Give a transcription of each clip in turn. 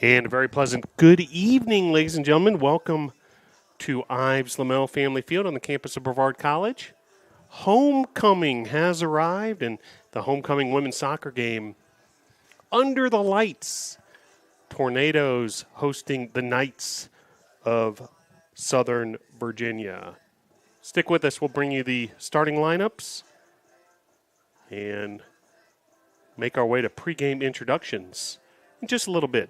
And a very pleasant good evening, ladies and gentlemen. Welcome to Ives Lamel Family Field on the campus of Brevard College. Homecoming has arrived, and the homecoming women's soccer game under the lights. Tornadoes hosting the Knights of Southern Virginia. Stick with us. We'll bring you the starting lineups and make our way to pregame introductions in just a little bit.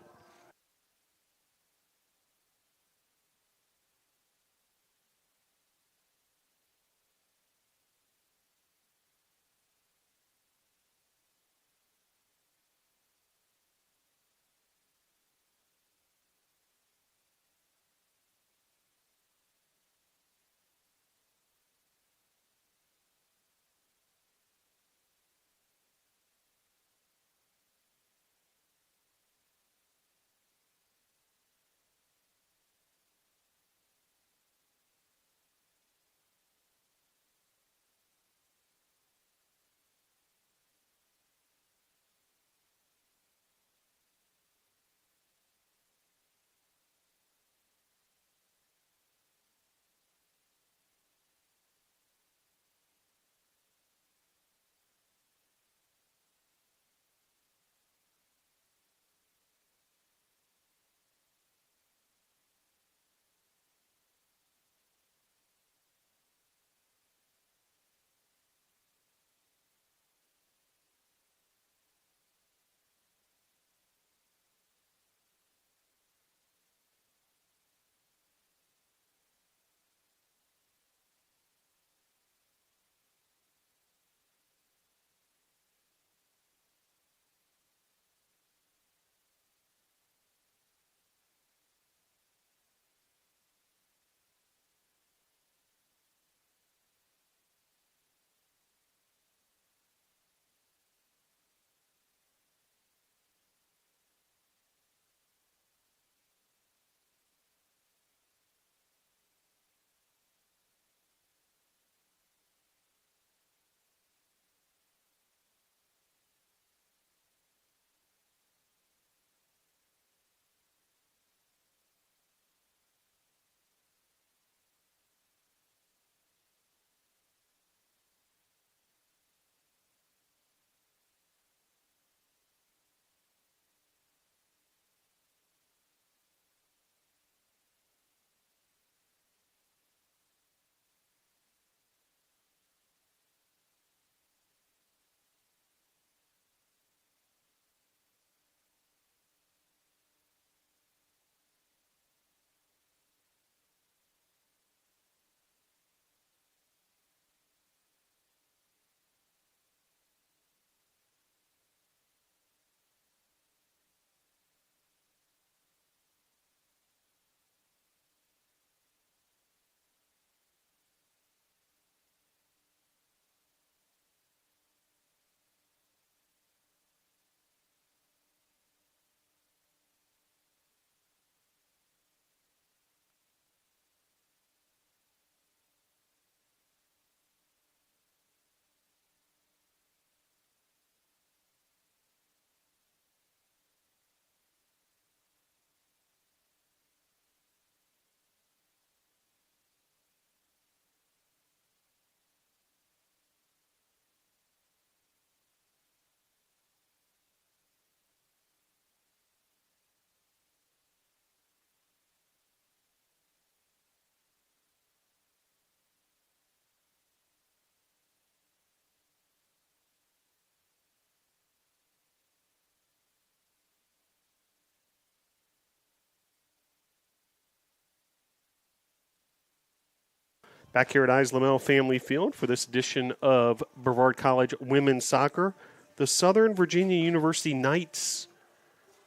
Back here at Ives Lamel Family Field for this edition of Brevard College Women's Soccer. The Southern Virginia University Knights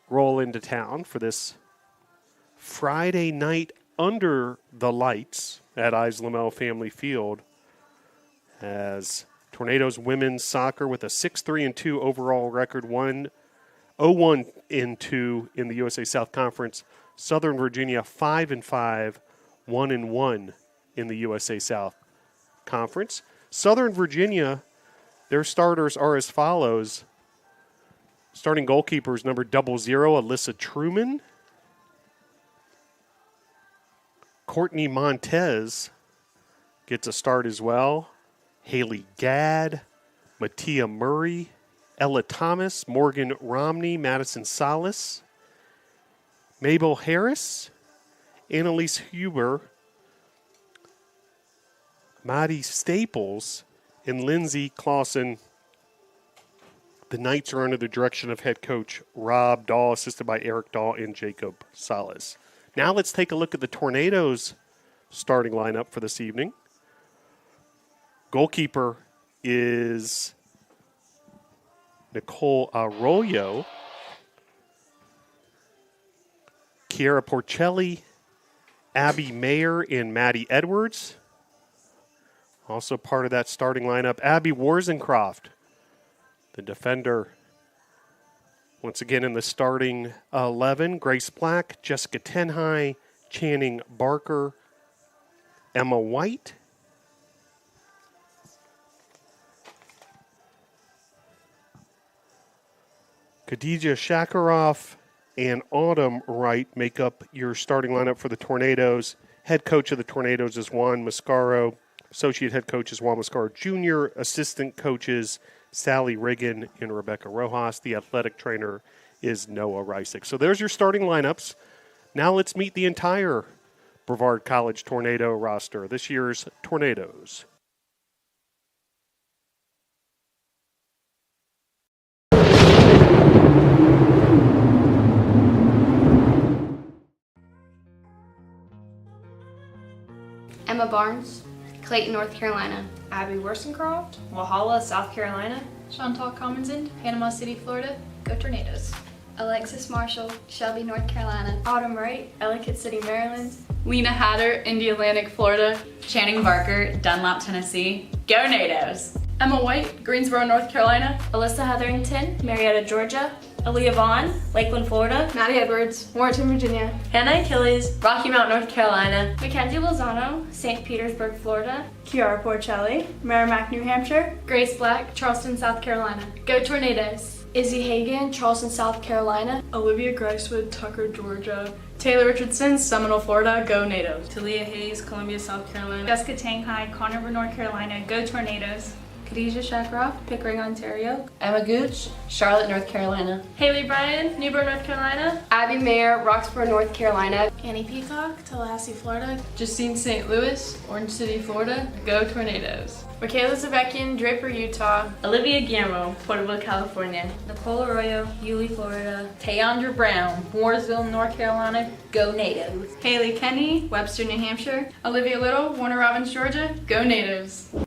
roll into town for this Friday night under the lights at Ives Lamel Family Field as Tornadoes Women's Soccer with a 6-3-2 overall record, 0-1-2 in the USA South Conference. Southern Virginia 5-5, 1-1 in the USA South Conference. Southern Virginia, their starters are as follows. Starting goalkeeper is number 00, Alyssa Truman. Courtney Montez gets a start as well. Haley Gadd, Mattia Murray, Ella Thomas, Morgan Romney, Madison Salas, Mabel Harris, Annalise Huber, Maddie Staples, and Lindsay Clausen. The Knights are under the direction of head coach Rob Dahl, assisted by Eric Dahl and Jacob Salas. Now let's take a look at the Tornadoes starting lineup for this evening. Goalkeeper is Nicole Arroyo, Kiara Porcelli, Abby Mayer, and Maddie Edwards. Also part of that starting lineup, Abby Warzencroft, the defender. Once again in the starting 11, Grace Black, Jessica Tenhigh, Channing Barker, Emma White, Khadija Shakarov, and Autumn Wright make up your starting lineup for the Tornadoes. Head coach of the Tornadoes is Juan Mascaro. Associate head coach is Juan Mascaro Jr. Assistant coaches Sally Riggin and Rebecca Rojas. The athletic trainer is Noah Reisick. So there's your starting lineups. Now let's meet the entire Brevard College Tornado roster. This year's Tornadoes. Emma Barnes, Clayton, North Carolina. Abby Worsencroft, Walhalla, South Carolina. Chantal Commonson, Panama City, Florida. Go Tornadoes. Alexis Marshall, Shelby, North Carolina. Autumn Wright, Ellicott City, Maryland. Lena Hatter, Indialantic, Florida. Channing Barker, Dunlop, Tennessee. Go Nados! Emma White, Greensboro, North Carolina. Alyssa Hetherington, Marietta, Georgia. Aaliyah Vaughn, Lakeland, Florida. Maddie Edwards, Warrenton, Virginia. Hannah Achilles, Rocky Mount, North Carolina. Mackenzie Lozano, St. Petersburg, Florida. Kiara Porcelli, Merrimack, New Hampshire. Grace Black, Charleston, South Carolina. Go Tornadoes! Izzy Hagan, Charleston, South Carolina. Olivia Gricewood, Tucker, Georgia. Taylor Richardson, Seminole, Florida. Go Nados! Talia Hayes, Columbia, South Carolina. Jessica Tanghai, Conover, North Carolina. Go Tornadoes. Khadija Shakarov, Pickering, Ontario. Emma Gooch, Charlotte, North Carolina. Haley Bryan, Newburgh, North Carolina. Abby Mayer, Roxborough, North Carolina. Annie Peacock, Tallahassee, Florida. Justine St. Louis, Orange City, Florida. Go Tornadoes! Michaela Zavekian, Draper, Utah. Olivia Guillermo, Porterville, California. Nicole Arroyo, Yulee, Florida. Tayandra Brown, Mooresville, North Carolina. Go Nados! Haley Kenny, Webster, New Hampshire. Olivia Little, Warner Robins, Georgia. Go Nados!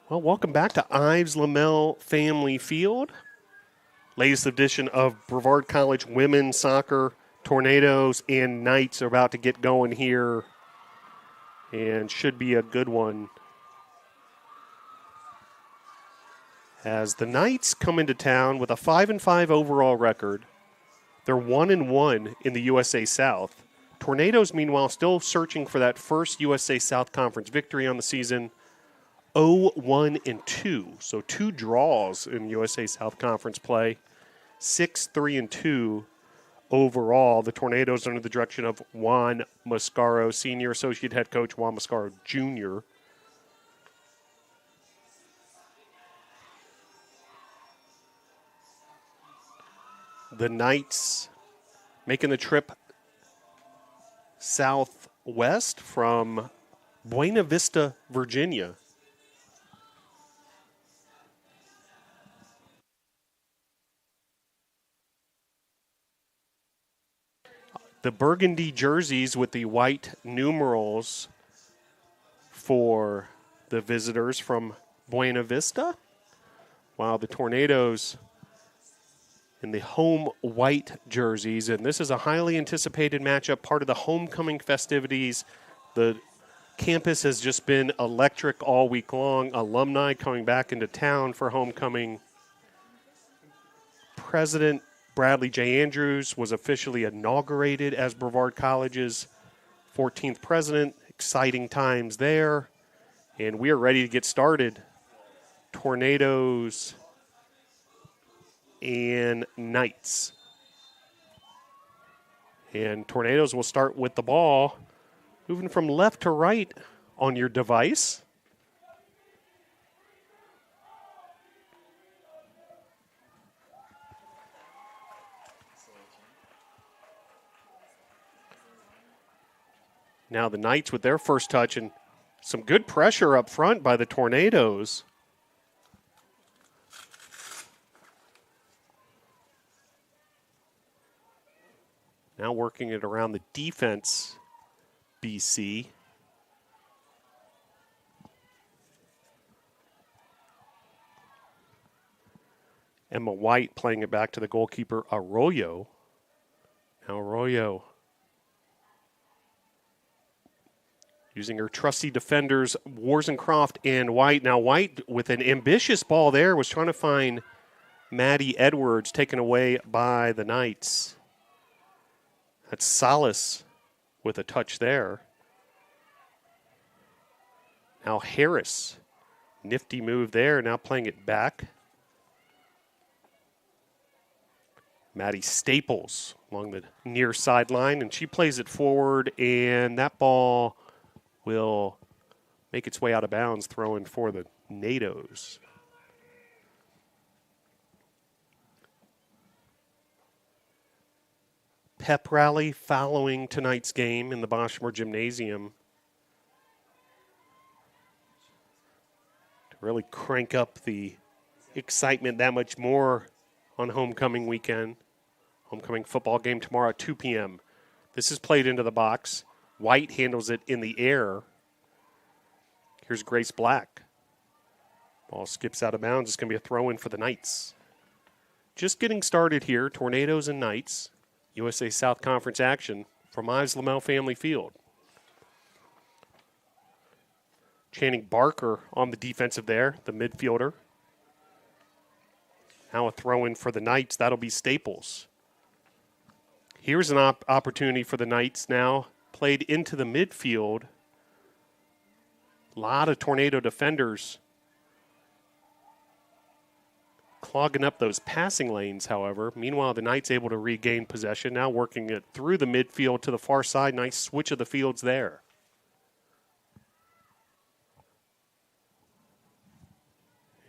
Well, welcome back to Ives Lamel Family Field. Latest edition of Brevard College women's soccer. Tornadoes and Knights are about to get going here, and should be a good one. As the Knights come into town with a 5-5 overall record, they're 1-1 in the USA South. Tornadoes, meanwhile, still searching for that first USA South Conference victory on the season. 0-1-2, so 2 draws in USA South Conference play. 6-3-2 overall. The Tornadoes under the direction of Juan Mascaro, Senior Associate Head Coach Juan Mascaro Jr. The Knights making the trip southwest from Buena Vista, Virginia. The burgundy jerseys with the white numerals for the visitors from Buena Vista, while the Tornadoes in the home white jerseys. And this is a highly anticipated matchup, part of the homecoming festivities. The campus has just been electric all week long. Alumni coming back into town for homecoming. President Bradley J. Andrews was officially inaugurated as Brevard College's 14th president. Exciting times there. And we are ready to get started. Tornadoes and Knights. And Tornadoes will start with the ball, moving from left to right on your device. Now the Knights with their first touch, and some good pressure up front by the Tornadoes. Now working it around the defense, BC. Emma White playing it back to the goalkeeper, Arroyo. Now Arroyo using her trusty defenders, Warzencroft and White. Now White with an ambitious ball there was trying to find Maddie Edwards, taken away by the Knights. That's Salas with a touch there. Now Harris, nifty move there, now playing it back. Maddie Staples along the near sideline, and she plays it forward, and that ball will make its way out of bounds, throwing for the NATOs. Pep rally following tonight's game in the Boschmer Gymnasium to really crank up the excitement that much more on homecoming weekend. Homecoming football game tomorrow at 2 p.m. This is played into the box. White handles it in the air. Here's Grace Black. Ball skips out of bounds. It's going to be a throw-in for the Knights. Just getting started here, Tornadoes and Knights. USA South Conference action from Ives Lamel Family Field. Channing Barker on the defensive there, the midfielder. Now a throw-in for the Knights. That'll be Staples. Here's an opportunity for the Knights now. Played into the midfield. A lot of Tornado defenders clogging up those passing lanes, however. Meanwhile, the Knights able to regain possession. Now working it through the midfield to the far side. Nice switch of the fields there.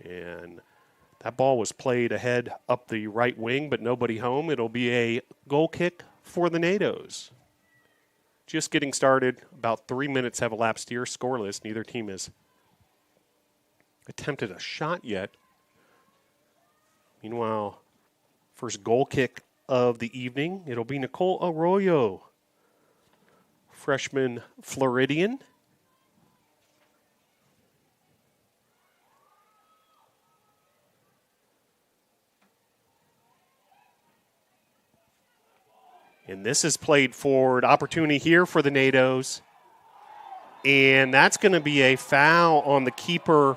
And that ball was played ahead up the right wing, but nobody home. It'll be a goal kick for the NATOs. Just getting started. About 3 minutes have elapsed here. Scoreless. Neither team has attempted a shot yet. Meanwhile, first goal kick of the evening. It'll be Nicole Arroyo, freshman Floridian. And this is played forward. Opportunity here for the NATOs. And that's going to be a foul on the keeper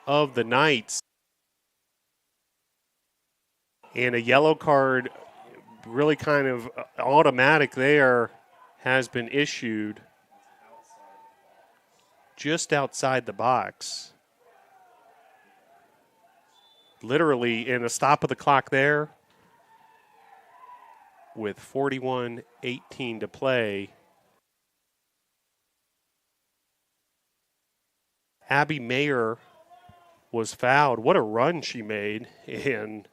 of the Knights. And a yellow card, really kind of automatic there, has been issued just outside the box. Literally in a stop of the clock there with 41:18 to play. Abby Mayer was fouled. What a run she made, and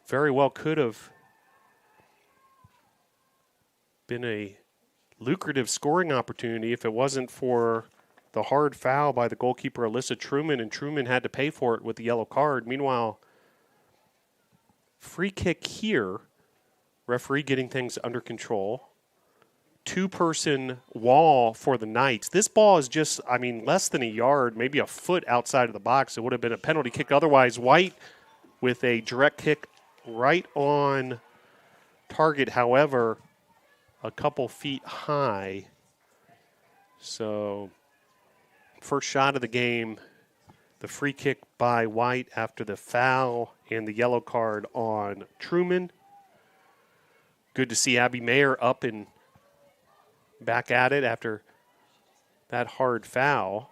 very well could have been a lucrative scoring opportunity if it wasn't for the hard foul by the goalkeeper Alyssa Truman, and Truman had to pay for it with the yellow card. Meanwhile, free kick here, referee getting things under control. Two-person wall for the Knights. This ball is just, less than a yard, maybe a foot outside of the box. It would have been a penalty kick. Otherwise, White with a direct kick right on target, however, a couple feet high. So, first shot of the game, the free kick by White after the foul and the yellow card on Truman. Good to see Abby Mayer up and back at it after that hard foul.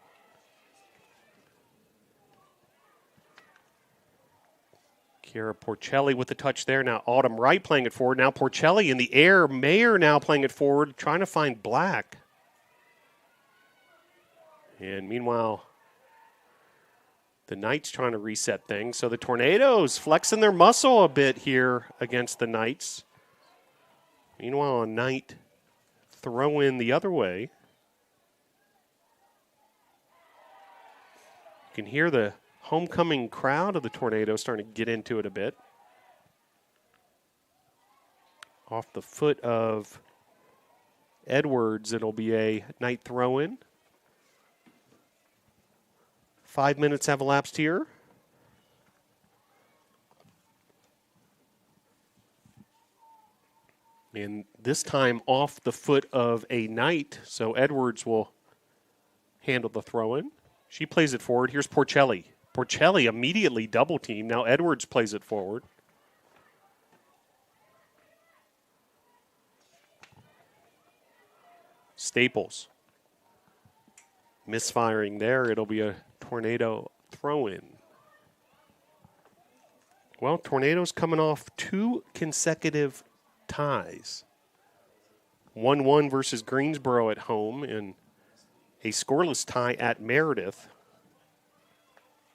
Chiara Porcelli with the touch there. Now Autumn Wright playing it forward. Now Porcelli in the air. Mayer now playing it forward, trying to find Black. And meanwhile, the Knights trying to reset things. So the Tornadoes flexing their muscle a bit here against the Knights. Meanwhile, a Knight throw in the other way. You can hear the homecoming crowd of the Tornadoes starting to get into it a bit. Off the foot of Edwards, it'll be a Knight throw in. 5 minutes have elapsed here. And this time off the foot of a Knight, so Edwards will handle the throw-in. She plays it forward. Here's Porcelli. Porcelli immediately double team. Now Edwards plays it forward. Staples. Misfiring there. It'll be a Tornado throw-in. Well, Tornadoes coming off two consecutive ties. 1-1 versus Greensboro at home and a scoreless tie at Meredith.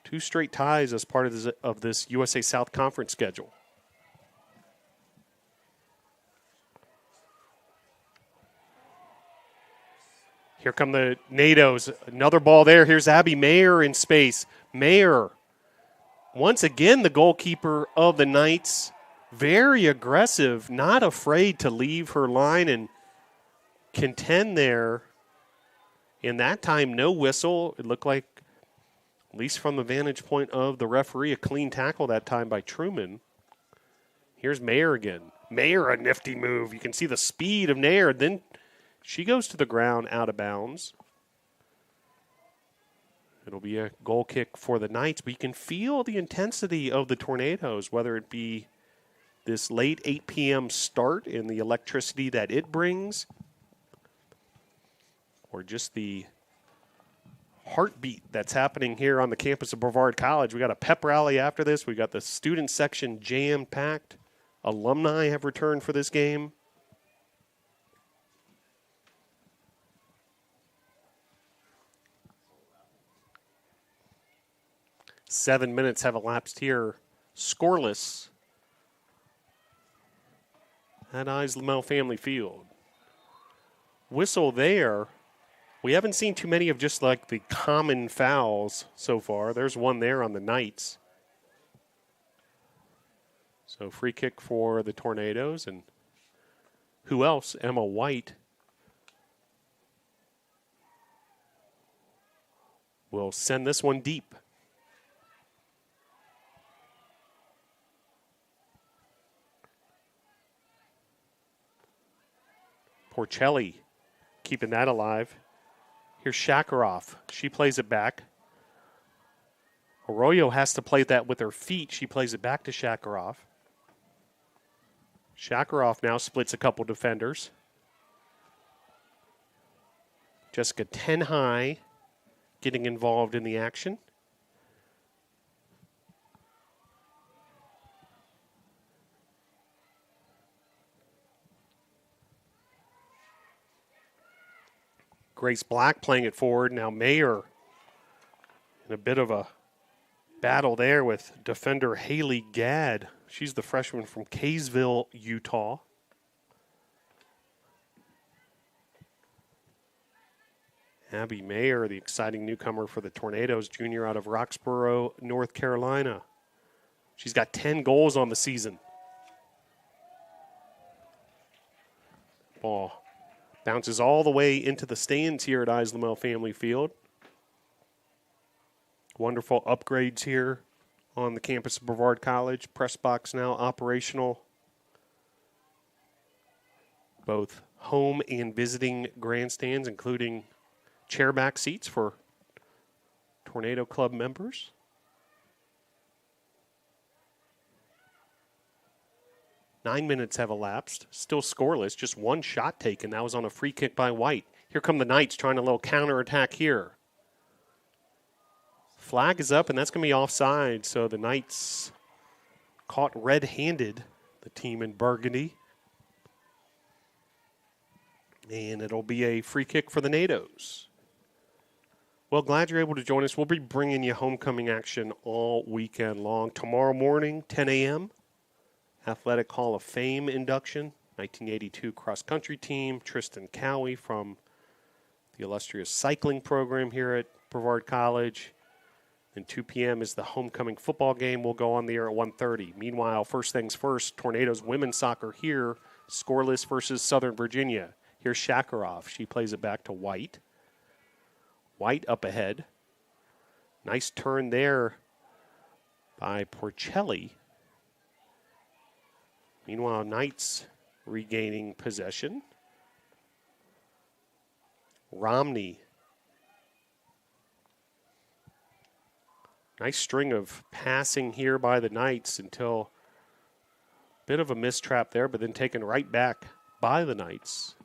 Two straight ties as part of this USA South Conference schedule. Here come the NATOs. Another ball there. Here's Abby Mayer in space. Mayer, once again, the goalkeeper of the Knights, very aggressive, not afraid to leave her line and contend there. In that time, no whistle. It looked like, at least from the vantage point of the referee, a clean tackle that time by Truman. Here's Mayer again. Mayer, a nifty move. You can see the speed of Nair. Then she goes to the ground out of bounds. It'll be a goal kick for the Knights, but you can feel the intensity of the Tornadoes, whether it be this late 8 p.m. start and the electricity that it brings, or just the heartbeat that's happening here on the campus of Brevard College. We got a pep rally after this. We got the student section jam-packed. Alumni have returned for this game. Seven minutes have elapsed here. Scoreless at Lamel Family Field. Whistle there. We haven't seen too many of just like the common fouls so far. There's one there on the Knights. So free kick for the Tornadoes. And who else? Emma White will send this one deep. Porcelli keeping that alive. Here's Shakarov. She plays it back. Arroyo has to play that with her feet. She plays it back to Shakarov. Shakarov now splits a couple defenders. Jessica 10 high getting involved in the action. Grace Black playing it forward. Now Mayer in a bit of a battle there with defender Haley Gadd. She's the freshman from Kaysville, Utah. Abby Mayer, the exciting newcomer for the Tornadoes, junior out of Roxborough, North Carolina. She's got 10 goals on the season. Ball bounces all the way into the stands here at Islamel Family Field. Wonderful upgrades here on the campus of Brevard College. Press box now operational. Both home and visiting grandstands, including chairback seats for Tornado Club members. Nine minutes have elapsed. Still scoreless. Just one shot taken. That was on a free kick by White. Here come the Knights trying a little counterattack here. Flag is up, and that's going to be offside. So the Knights caught red-handed, the team in Burgundy. And it'll be a free kick for the NATOs. Well, glad you're able to join us. We'll be bringing you homecoming action all weekend long. Tomorrow morning, 10 a.m., Athletic Hall of Fame induction, 1982 cross-country team, Tristan Cowie from the illustrious cycling program here at Brevard College. And 2 p.m. is the homecoming football game. We'll go on the air at 1:30. Meanwhile, first things first, Tornadoes women's soccer here, scoreless versus Southern Virginia. Here's Shakarov. She plays it back to White. White up ahead. Nice turn there by Porcelli. Meanwhile, Knights regaining possession. Romney. Nice string of passing here by the Knights until a bit of a mistrap there, but then taken right back by the Knights.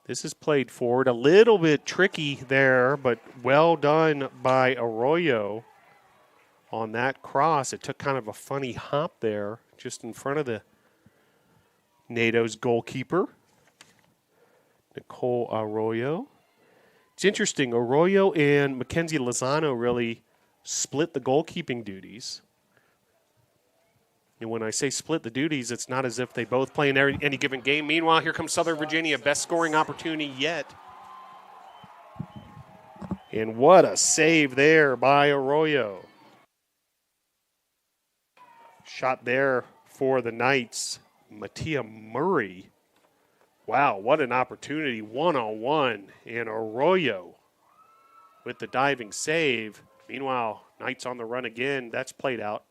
This is played forward. A little bit tricky there, but well done by Arroyo on that cross. It took kind of a funny hop there just in front of the NATO's goalkeeper, Nicole Arroyo. It's interesting. Arroyo and Mackenzie Lozano really split the goalkeeping duties. And when I say split the duties, it's not as if they both play in any given game. Meanwhile, here comes Southern Virginia, best scoring opportunity yet. And what a save there by Arroyo. Shot there for the Knights. Mattia Murray. Wow, what an opportunity. One-on-one. And Arroyo with the diving save. Meanwhile, Knights on the run again. That's played out.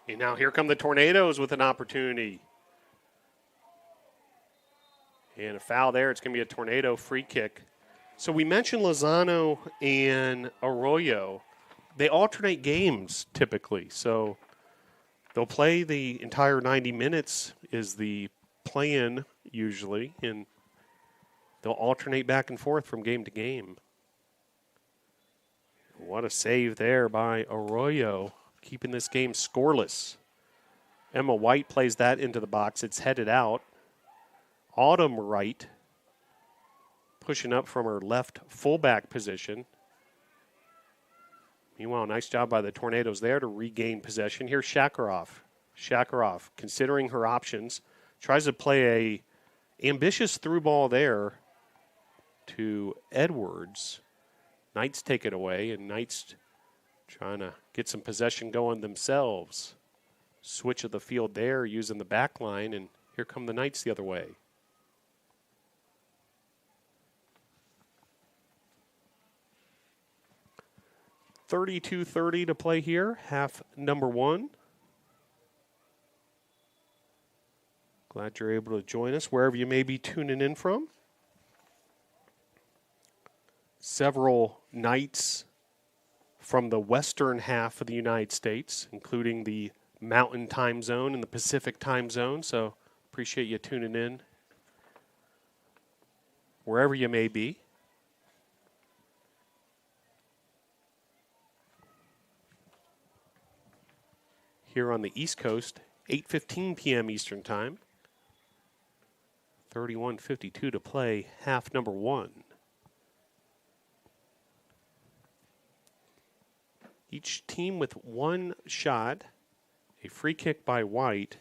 And now here come the Tornadoes with an opportunity. And a foul there. It's going to be a Tornado free kick. So we mentioned Lozano and Arroyo. They alternate games typically. So they'll play the entire 90 minutes is the plan usually. And they'll alternate back and forth from game to game. What a save there by Arroyo, keeping this game scoreless. Emma White plays that into the box. It's headed out. Autumn Wright pushing up from her left fullback position. Meanwhile, nice job by the Tornadoes there to regain possession. Here's Shakarov. Shakarov, considering her options, tries to play a ambitious through ball there to Edwards. Knights take it away, and Knights trying to get some possession going themselves. Switch of the field there using the back line, and here come the Knights the other way. .32:30 to play here, half number one. Glad you're able to join us wherever you may be tuning in from. Several nights from the western half of the United States, including the Mountain Time Zone and the Pacific Time Zone. So appreciate you tuning in wherever you may be. Here on the East Coast, 8:15 p.m. Eastern Time. 31:52 to play, half number one. Each team with one shot, a free kick by White,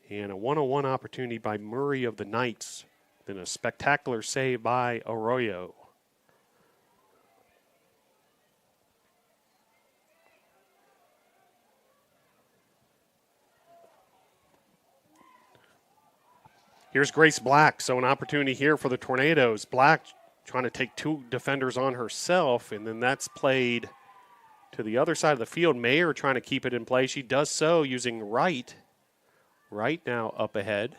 and a one-on-one opportunity by Murray of the Knights, then a spectacular save by Arroyo. Here's Grace Black, so an opportunity here for the Tornadoes. Black trying to take two defenders on herself, and then that's played to the other side of the field. Mayer trying to keep it in play. She does so using Wright. Wright now up ahead.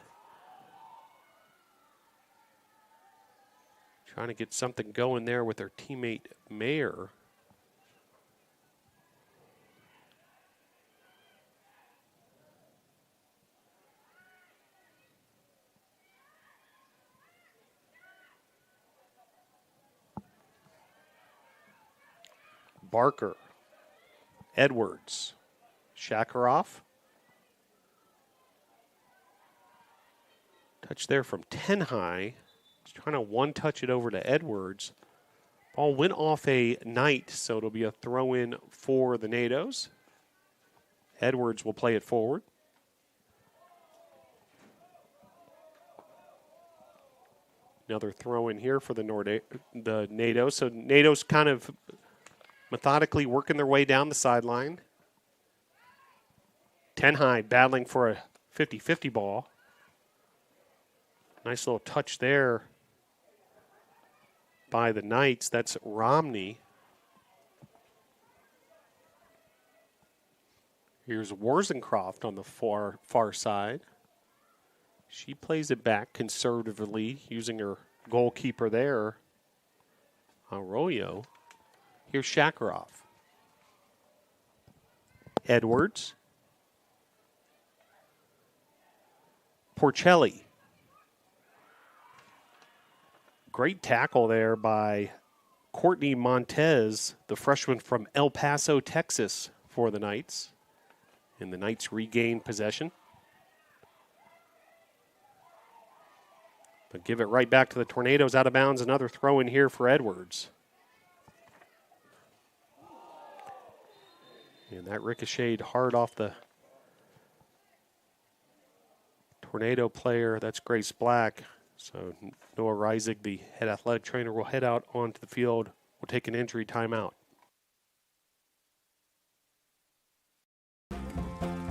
Trying to get something going there with her teammate Mayer. Barker, Edwards, Shakarov. Touch there from 10 high. Just trying to one-touch it over to Edwards. Ball went off a Knight, so it'll be a throw-in for the NATOs. Edwards will play it forward. Another throw-in here for the NATO. So NATO's kind of methodically working their way down the sideline. 10 high battling for a 50-50 ball. Nice little touch there by the Knights. That's Romney. Here's Warzencroft on the far side. She plays it back conservatively using her goalkeeper there, Arroyo. Here's Shakarov. Edwards. Porcelli. Great tackle there by Courtney Montez, the freshman from El Paso, Texas, for the Knights. And the Knights regain possession. But give it right back to the Tornadoes out of bounds. Another throw in here for Edwards. And that ricocheted hard off the Tornado player. That's Grace Black. So Noah Reisig, the head athletic trainer, will head out onto the field. We'll take an injury timeout.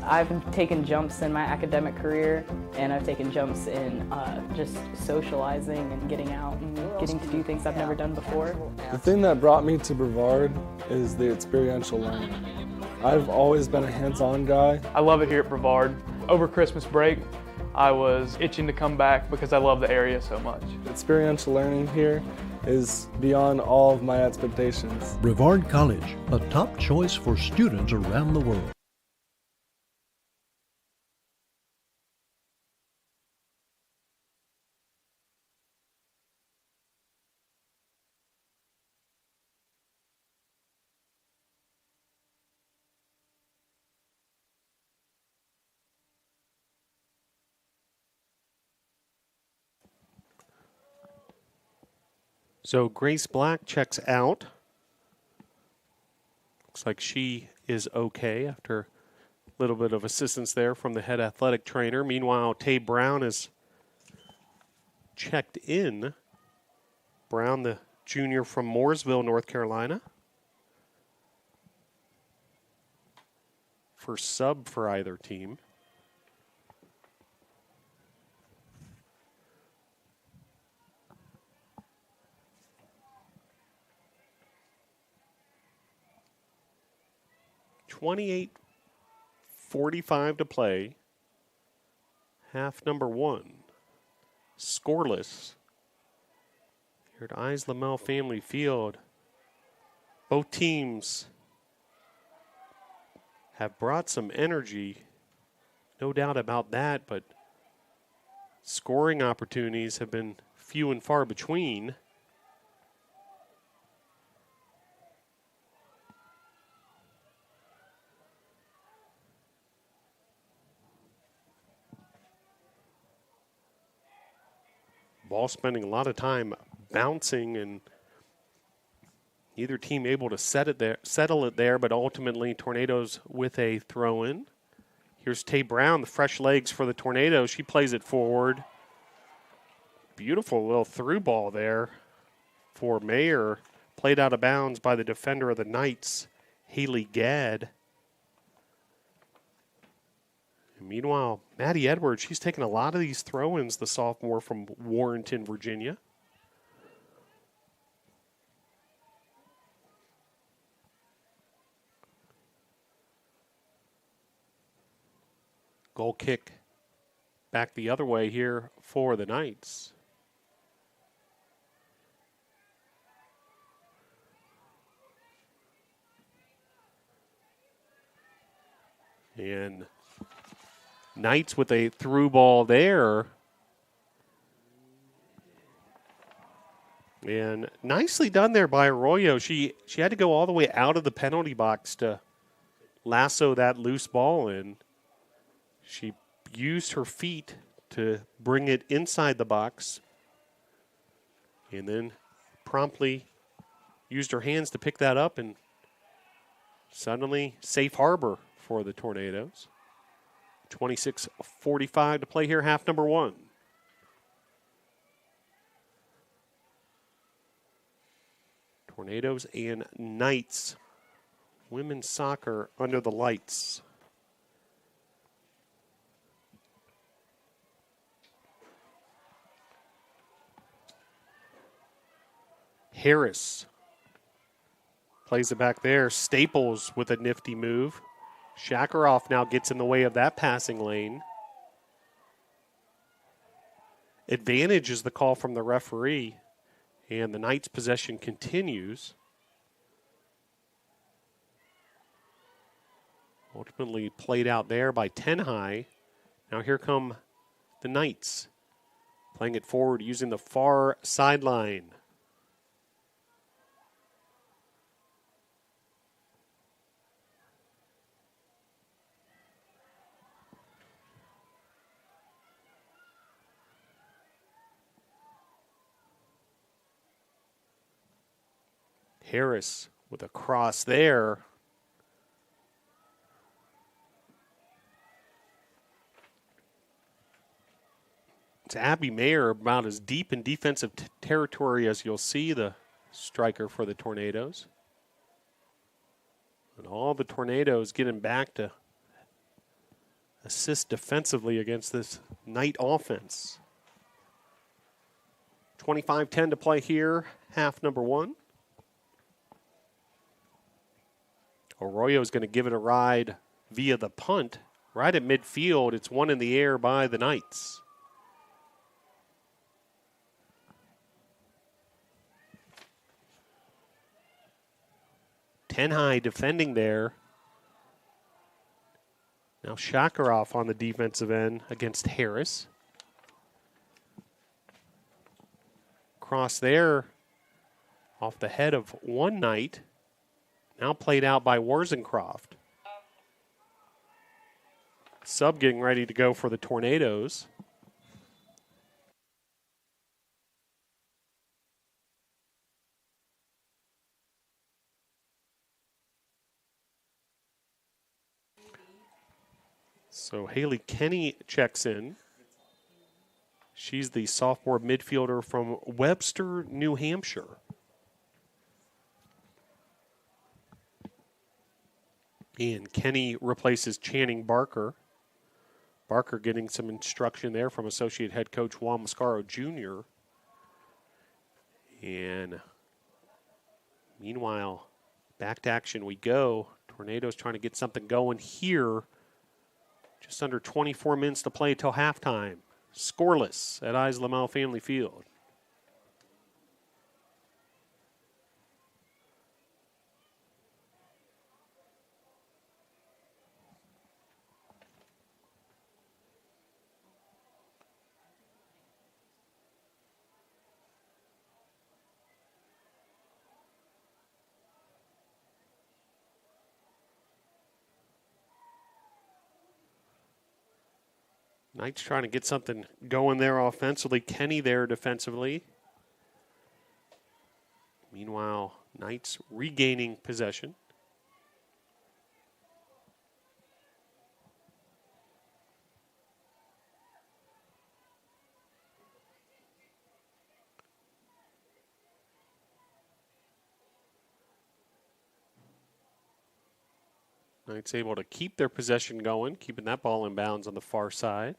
I've taken jumps in my academic career, and I've taken jumps in just socializing and getting out and getting to do things I've never done before. The thing that brought me to Brevard is the experiential learning. I've always been a hands-on guy. I love it here at Brevard. Over Christmas break, I was itching to come back because I love the area so much. Experiential learning here is beyond all of my expectations. Brevard College, a top choice for students around the world. So Grace Black checks out. Looks like she is okay after a little bit of assistance there from the head athletic trainer. Meanwhile, Tay Brown is checked in. Brown, the junior from Mooresville, North Carolina. First sub for either team. .48:45 to play. half number one. Scoreless here at Eyes Lamel Family Field. Both teams have brought some energy, no doubt about that, but scoring opportunities have been few and far between. Ball spending a lot of time bouncing, and neither team able to settle it there, but ultimately Tornadoes with a throw-in. Here's Tay Brown, the fresh legs for the Tornadoes. She plays it forward. Beautiful little through ball there for Mayer. Played out of bounds by the defender of the Knights, Haley Gadd. Meanwhile, Maddie Edwards, she's taken a lot of these throw-ins, the sophomore from Warrenton, Virginia. Goal kick back the other way here for the Knights. And Knights with a through ball there. And nicely done there by Arroyo. She had to go all the way out of the penalty box to lasso that loose ball in. She used her feet to bring it inside the box and then promptly used her hands to pick that up, and suddenly safe harbor for the Tornadoes. 26:45 to play here, half number one. Tornadoes and Knights. Women's soccer under the lights. Harris plays it back there. Staples with a nifty move. Shakarov now gets in the way of that passing lane. Advantage is the call from the referee, and the Knights' possession continues. Ultimately played out there by Tenhigh. Now here come the Knights, playing it forward using the far sideline. Harris with a cross there. It's Abby Mayer, about as deep in defensive territory as you'll see, the striker for the Tornadoes. And all the Tornadoes getting back to assist defensively against this Knight offense. 25-10 to play here, half number one. Arroyo is going to give it a ride via the punt. Right at midfield, it's one in the air by the Knights. Tenhigh defending there. Now Shakarov on the defensive end against Harris. Cross there off the head of one Knight. Now played out by Warzencroft. Sub getting ready to go for the Tornadoes. So Haley Kenny checks in. She's the sophomore midfielder from Webster, New Hampshire. And Kenny replaces Channing Barker. Barker getting some instruction there from associate head coach Juan Mascaro Jr. And meanwhile, back to action we go. Tornadoes trying to get something going here Just under 24 minutes to play till halftime. Scoreless at Eyes Lamel Family Field. Knights trying to get something going there offensively. Kenny there defensively. Meanwhile, Knights regaining possession. Knights able to keep their possession going, keeping that ball in bounds on the far side.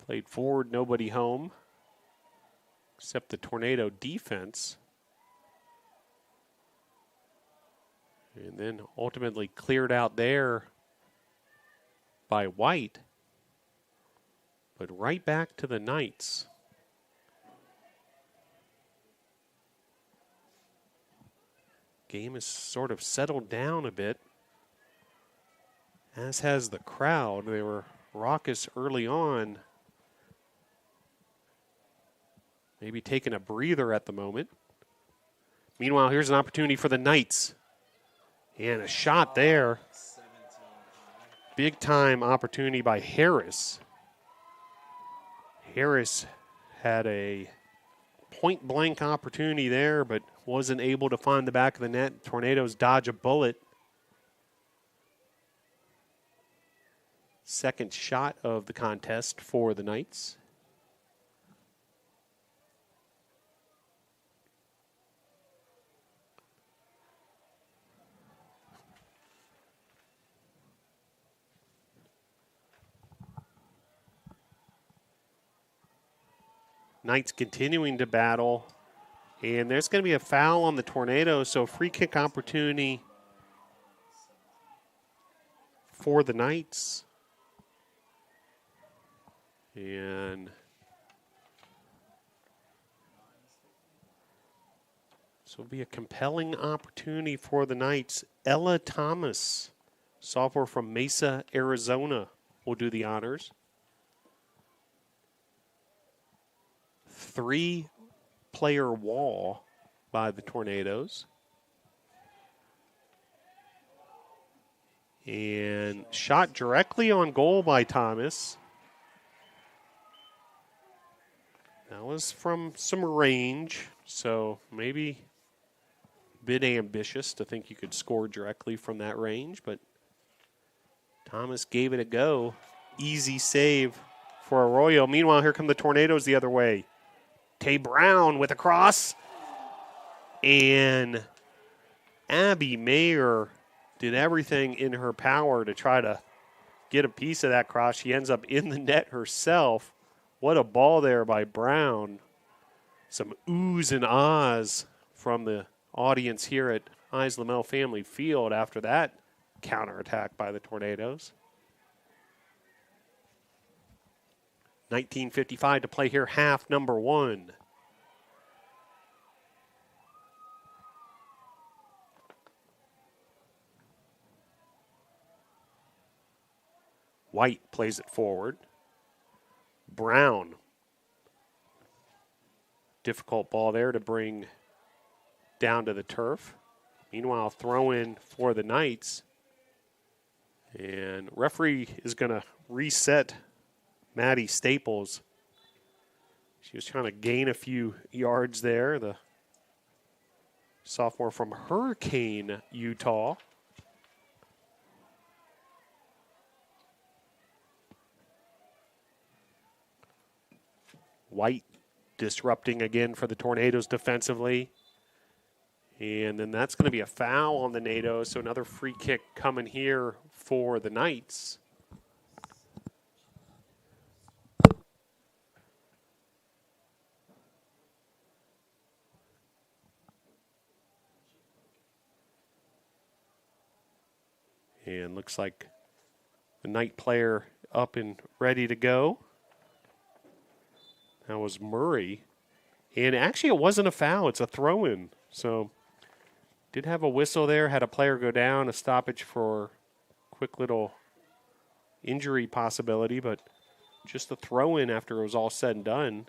Played forward, nobody home, except the Tornado defense. And then ultimately cleared out there by White. But right back to the Knights. Game has sort of settled down a bit, as has the crowd. They were raucous early on. Maybe taking a breather at the moment. Meanwhile, here's an opportunity for the Knights. And a shot there. Big time opportunity by Harris. Harris had a point blank opportunity there, but wasn't able to find the back of the net. Tornadoes dodge a bullet. Second shot of the contest for the Knights. Knights continuing to battle. And there's going to be a foul on the Tornadoes, so free kick opportunity for the Knights. And this will be a compelling opportunity for the Knights. Ella Thomas, sophomore from Mesa, Arizona, will do the honors. 3-player wall by the Tornadoes. And shot directly on goal by Thomas. That was from some range, so maybe a bit ambitious to think you could score directly from that range, but Thomas gave it a go. Easy save for Arroyo. Meanwhile, here come the Tornadoes the other way. Tay Brown with a cross. And Abby Mayer did everything in her power to try to get a piece of that cross. She ends up in the net herself. What a ball there by Brown. Some oohs and ahs from the audience here at Eyes Lamel Family Field after that counterattack by the Tornadoes. 19:55 to play here, half number one. White plays it forward. Brown. Difficult ball there to bring down to the turf. Meanwhile, throw in for the Knights. And referee is going to reset Maddie Staples. She was trying to gain a few yards there. The sophomore from Hurricane, Utah. White disrupting again for the Tornadoes defensively. And then that's going to be a foul on the Nados, so another free kick coming here for the Knights. And looks like the Knight player up and ready to go. That was Murray. And actually, it wasn't a foul. It's a throw-in. So, did have a whistle there. Had a player go down, a stoppage for quick little injury possibility, but just a throw-in after it was all said and done.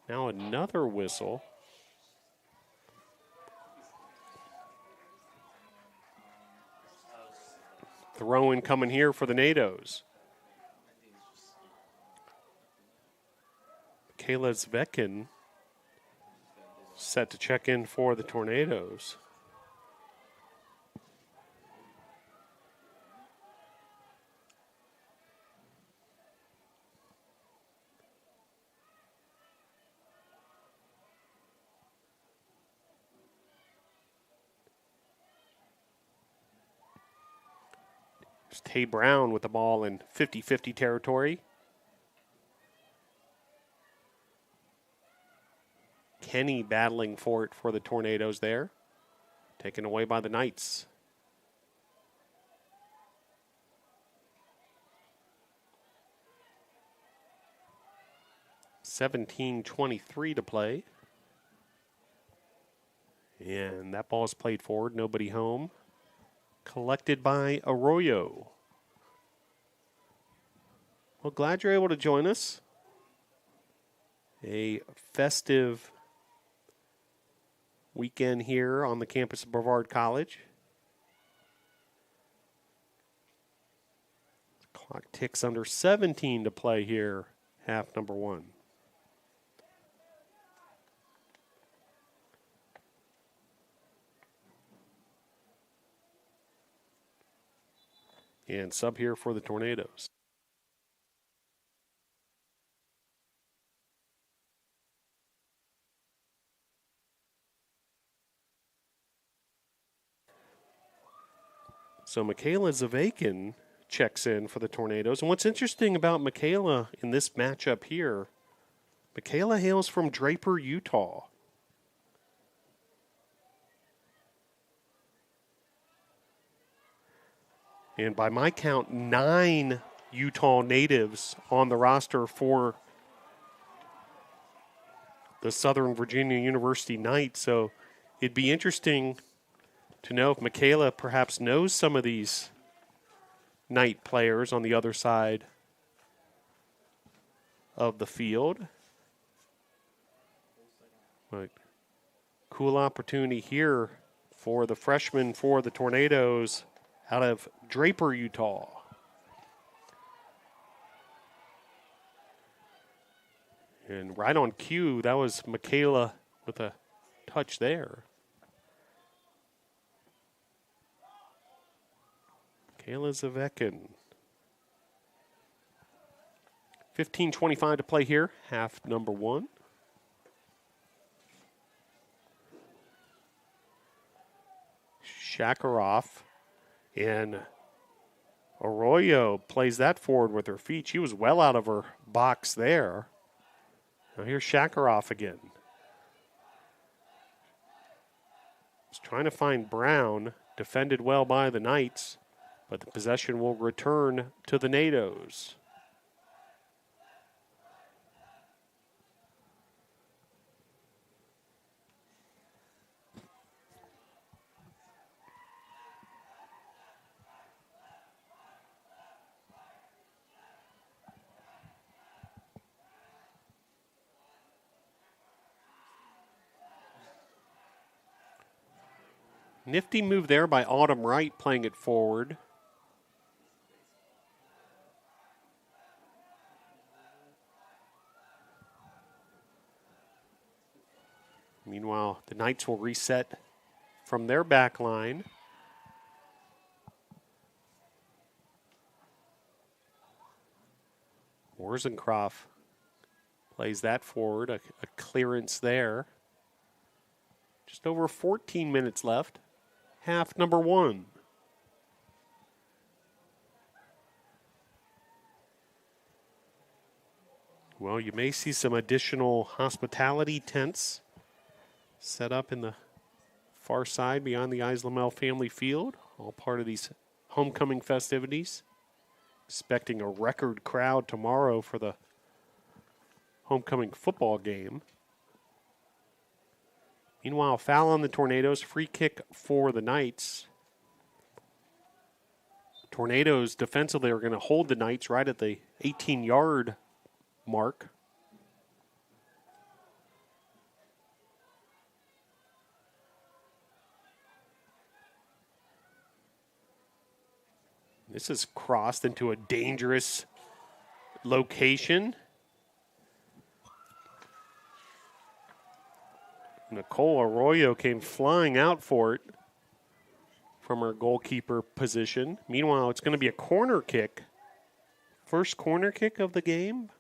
Now another whistle. Throw-in coming here for the NATOs. Michaela Zvekin set to check in for the Tornadoes. There's Tay Brown with the ball in 50-50 territory. Kenny battling for it for the Tornadoes there. Taken away by the Knights. $17:23 to play. And that ball is played forward. Nobody home. Collected by Arroyo. Well, glad you're able to join us. A festive weekend here on the campus of Brevard College. Clock ticks under 17 to play here, half number one. And sub here for the Tornadoes. So Michaela Zavakin checks in for the Tornadoes. And what's interesting about Michaela in this matchup here, Michaela hails from Draper, Utah. And by my count, 9 Utah natives on the roster for the Southern Virginia University Knights. So it'd be interesting to know if Michaela perhaps knows some of these Knight players on the other side of the field. But cool opportunity here for the freshman for the Tornadoes out of Draper, Utah. And right on cue, that was Michaela with a touch there. Michaela Zavakin. 15:25 to play here, half number one. Shakarov and Arroyo plays that forward with her feet. She was well out of her box there. Now here's Shakarov again. He's trying to find Brown, defended well by the Knights, but the possession will return to the NATOs. Nifty move there by Autumn Wright, playing it forward. Meanwhile, the Knights will reset from their back line. Worzencroft plays that forward, a clearance there. Just over 14 minutes left. Half number one. Well, you may see some additional hospitality tents set up in the far side beyond the Islamel family field All part of these homecoming festivities. Expecting a record crowd tomorrow for the homecoming football game. Meanwhile, foul on the Tornadoes, free kick for the Knights. Tornadoes defensively are going to hold the Knights right at the 18-yard mark. This is crossed into a dangerous location. Nicole Arroyo came flying out for it from her goalkeeper position. Meanwhile, it's going to be a corner kick. First corner kick of the game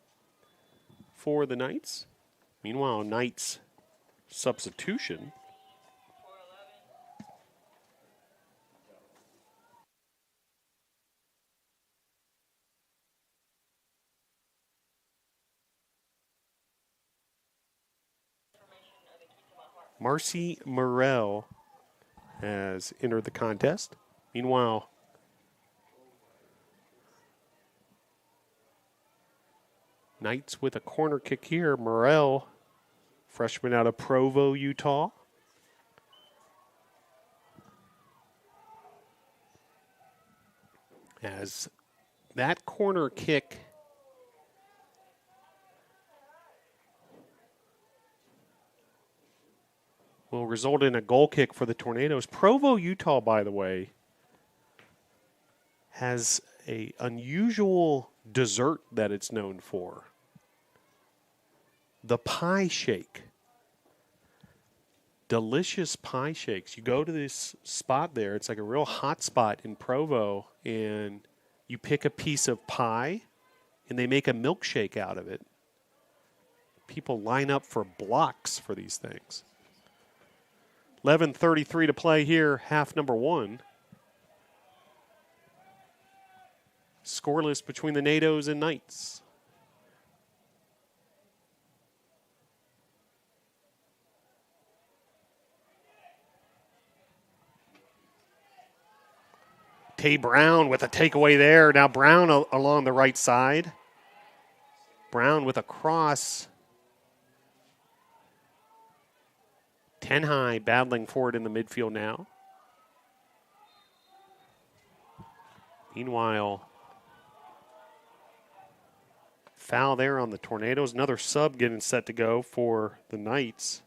for the Knights. Meanwhile, Knights substitution. Marcy Morrell has entered the contest. Meanwhile, Knights with a corner kick here. Morrell, freshman out of Provo, Utah. As that corner kick will result in a goal kick for the Tornadoes. Provo, Utah, by the way, has an unusual dessert that it's known for. The pie shake. Delicious pie shakes. You go to this spot there. It's like a real hot spot in Provo, and you pick a piece of pie, and they make a milkshake out of it. People line up for blocks for these things. 11:33 to play here, half number one. Scoreless between the NATOs and Knights. Tay Brown with a takeaway there. Now Brown along the right side. Brown with a cross. 10 high, battling for it in the midfield now. Meanwhile, foul there on the Tornadoes. Another sub getting set to go for the Knights.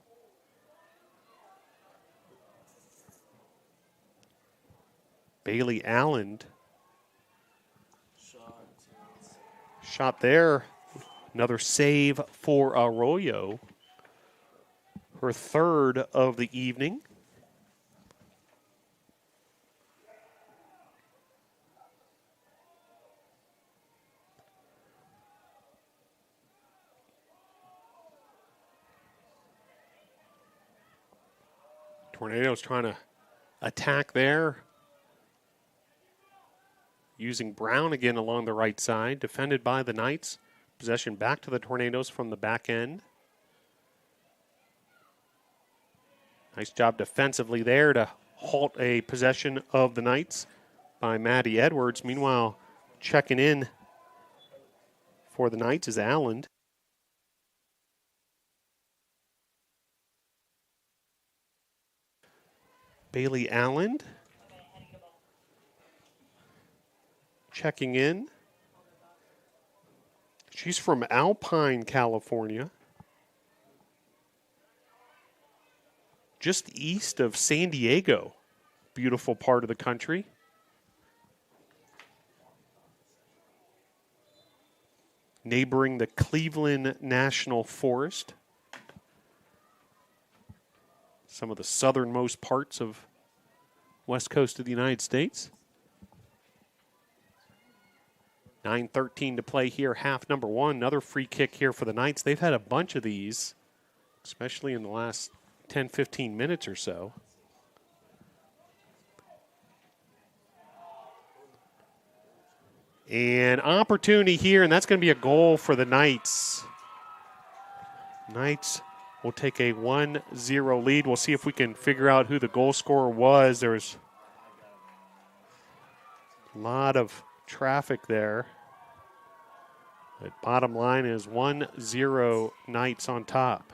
Bailey Allen. Shot there. Another save for Arroyo. Her third of the evening. Tornadoes trying to attack there. Using Brown again along the right side. Defended by the Knights. Possession back to the Tornadoes from the back end. Nice job defensively there to halt a possession of the Knights by Maddie Edwards. Meanwhile, checking in for the Knights is Allen. Bailey Allen checking in. She's from Alpine, California. Just east of San Diego. Beautiful part of the country. Neighboring the Cleveland National Forest. Some of the southernmost parts of west coast of the United States. 9:13 to play here, half number one. Another free kick here for the Knights. They've had a bunch of these, especially in the last 10, 15 minutes or so. An opportunity here, and that's going to be a goal for the Knights. Knights will take a 1-0 lead. We'll see if we can figure out who the goal scorer was. There was A lot of traffic there. But bottom line is 1-0 Knights on top.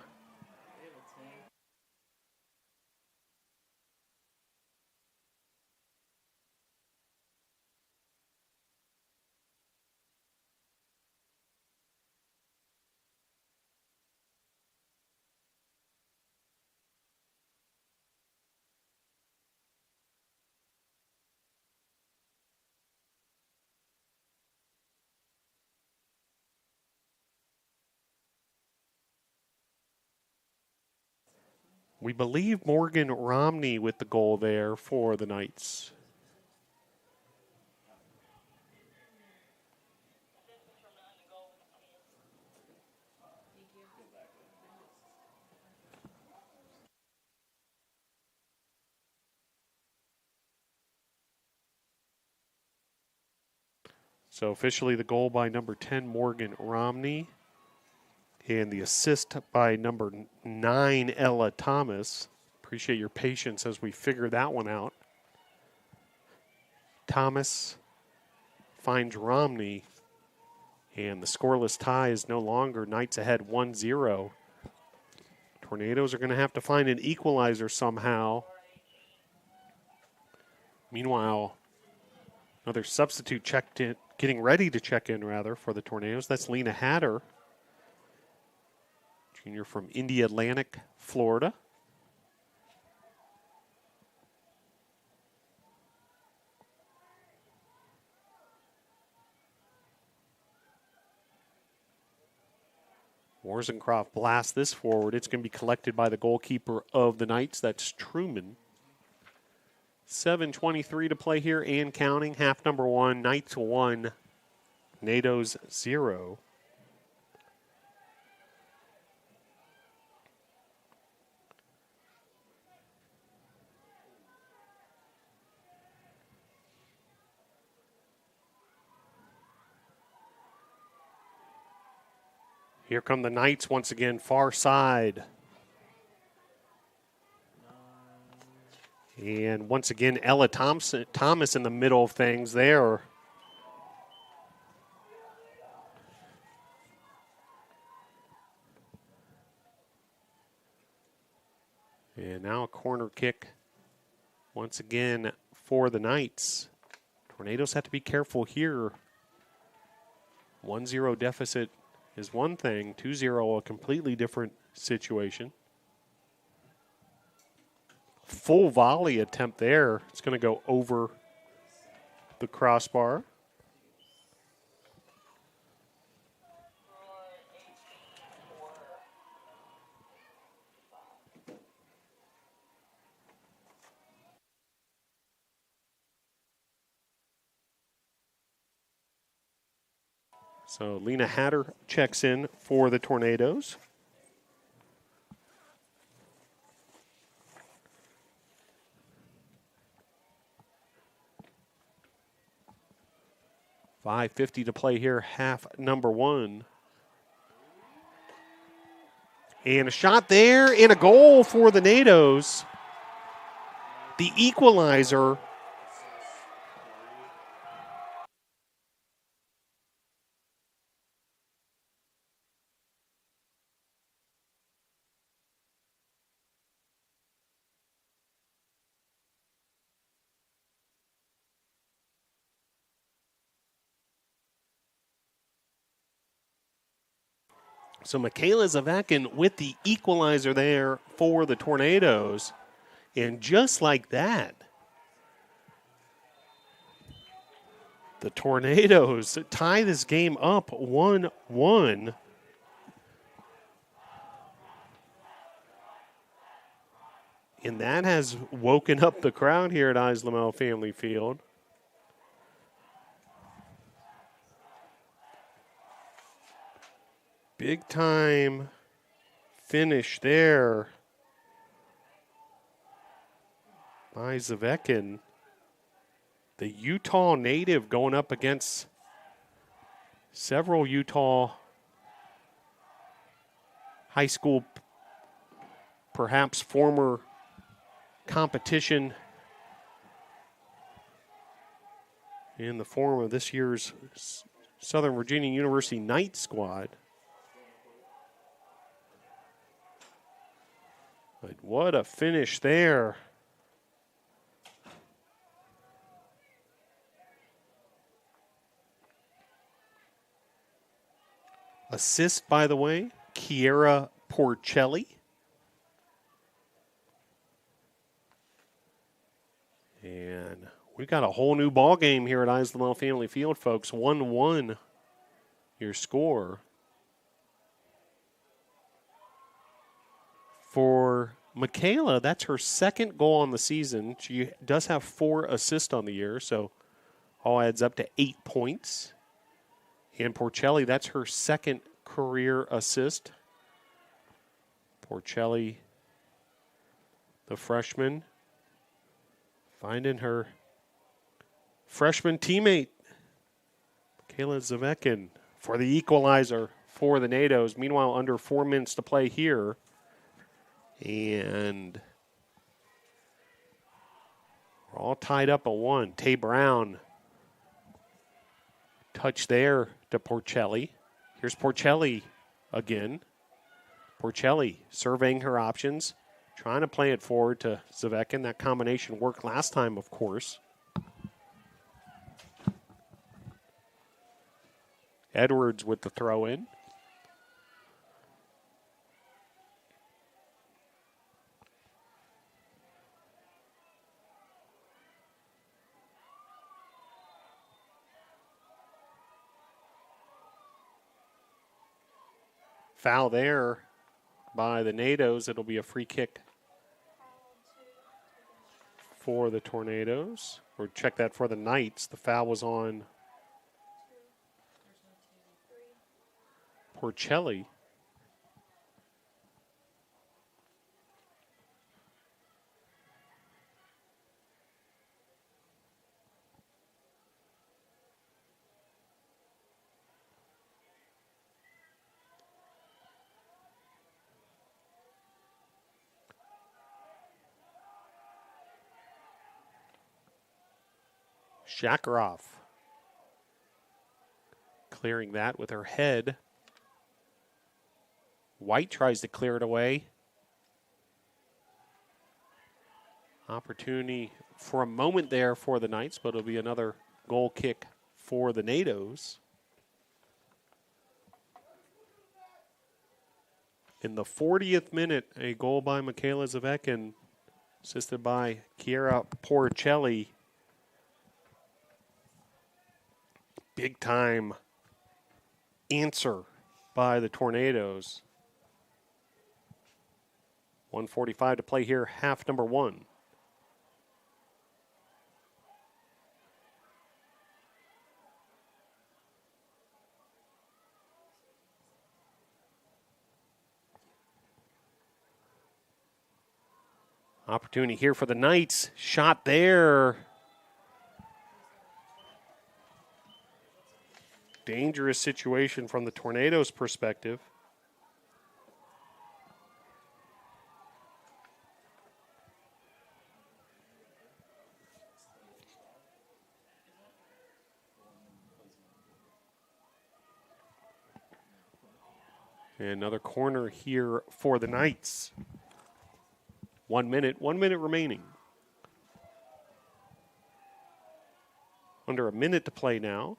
We believe Morgan Romney with the goal there for the Knights. So officially the goal by number 10, Morgan Romney. And the assist by number 9, Ella Thomas. Appreciate your patience as we figure that one out. Thomas finds Romney. And the scoreless tie is no longer Knights ahead 1-0. Tornadoes are going to have to find an equalizer somehow. Meanwhile, another substitute checked in, getting ready to check in, rather, for the Tornadoes. That's Lena Hatter, junior from Indy Atlantic, Florida. Warzencroft blasts this forward. It's going to be collected by the goalkeeper of the Knights. That's Truman. 7:23 to play here and counting. Half number 1, Knights 1, Tornadoes 0. Here come the Knights once again, far side. And once again, Ella Thomas in the middle of things there. And now a corner kick once again for the Knights. Tornadoes have to be careful here. 1-0 deficit is one thing, 2-0 a completely different situation. Full volley attempt there. It's going to go over the crossbar. So Lena Hatter checks in for the Tornadoes. $5:50 to play here, half number 1. And a shot there and a goal for the Nados. The equalizer. So Michaela Zavekin with the equalizer there for the Tornadoes. And just like that, the Tornadoes tie this game up 1-1. And that has woken up the crowd here at Islamel Family Field. Big time finish there by Zavekin. The Utah native going up against several Utah high school, perhaps former competition in the form of this year's Southern Virginia University Knight squad. But what a finish there. Assist, by the way, Kiera Porcelli. And we've got a whole new ball game here at Islamel Family Field, folks. 1-1 your score. For Michaela, that's her second goal on the season. She does have 4 assists on the year, so all adds up to 8 points. And Porcelli, that's her second career assist. Porcelli, the freshman, finding her freshman teammate, Michaela Zavekin, for the equalizer for the NATOs. Meanwhile, under 4 minutes to play here. And we're all tied up at 1. Tay Brown, touch there to Porcelli. Here's Porcelli again. Porcelli surveying her options, trying to play it forward to Zavekin. That combination worked last time, of course. Edwards with the throw in. Foul there by the NATOs. It'll be a free kick for the Tornadoes. Or check that for the Knights. The foul was on Porcelli. Shakarov clearing that with her head. White tries to clear it away. Opportunity for a moment there for the Knights, but it'll be another goal kick for the NATOs. In the 40th minute, a goal by Michaela Zavekin, assisted by Kiera Porcelli. Big time answer by the Tornadoes. 1:45 to play here, half number 1. Opportunity here for the Knights. Shot there. Dangerous situation from the Tornadoes' perspective. And another corner here for the Knights. 1 minute remaining. Under a minute to play now.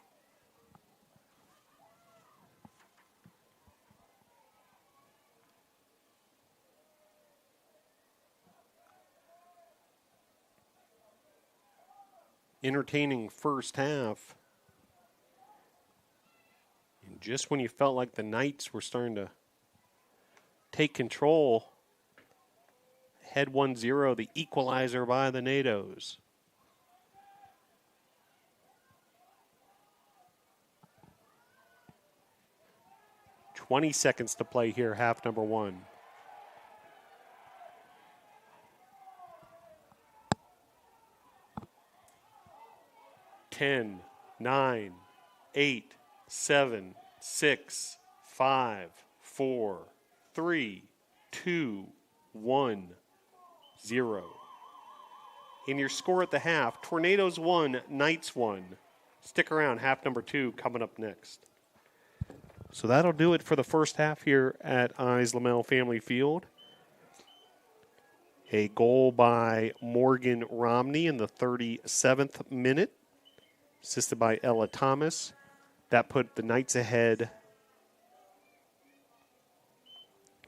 Entertaining first half. And just when you felt like the Knights were starting to take control, head 1-0, the equalizer by the NATOs. "20 seconds to play here, half number 1. Ten, 9, 8, 7, 6, 5, 4, 3, 2, 1, 0. In your score at the half, Tornadoes 1, Knights 1. Stick around. Half number 2 coming up next. So that'll do it for the first half here at Eyes Lamel Family Field. A goal by Morgan Romney in the 37th minute, assisted by Ella Thomas. That put the Knights ahead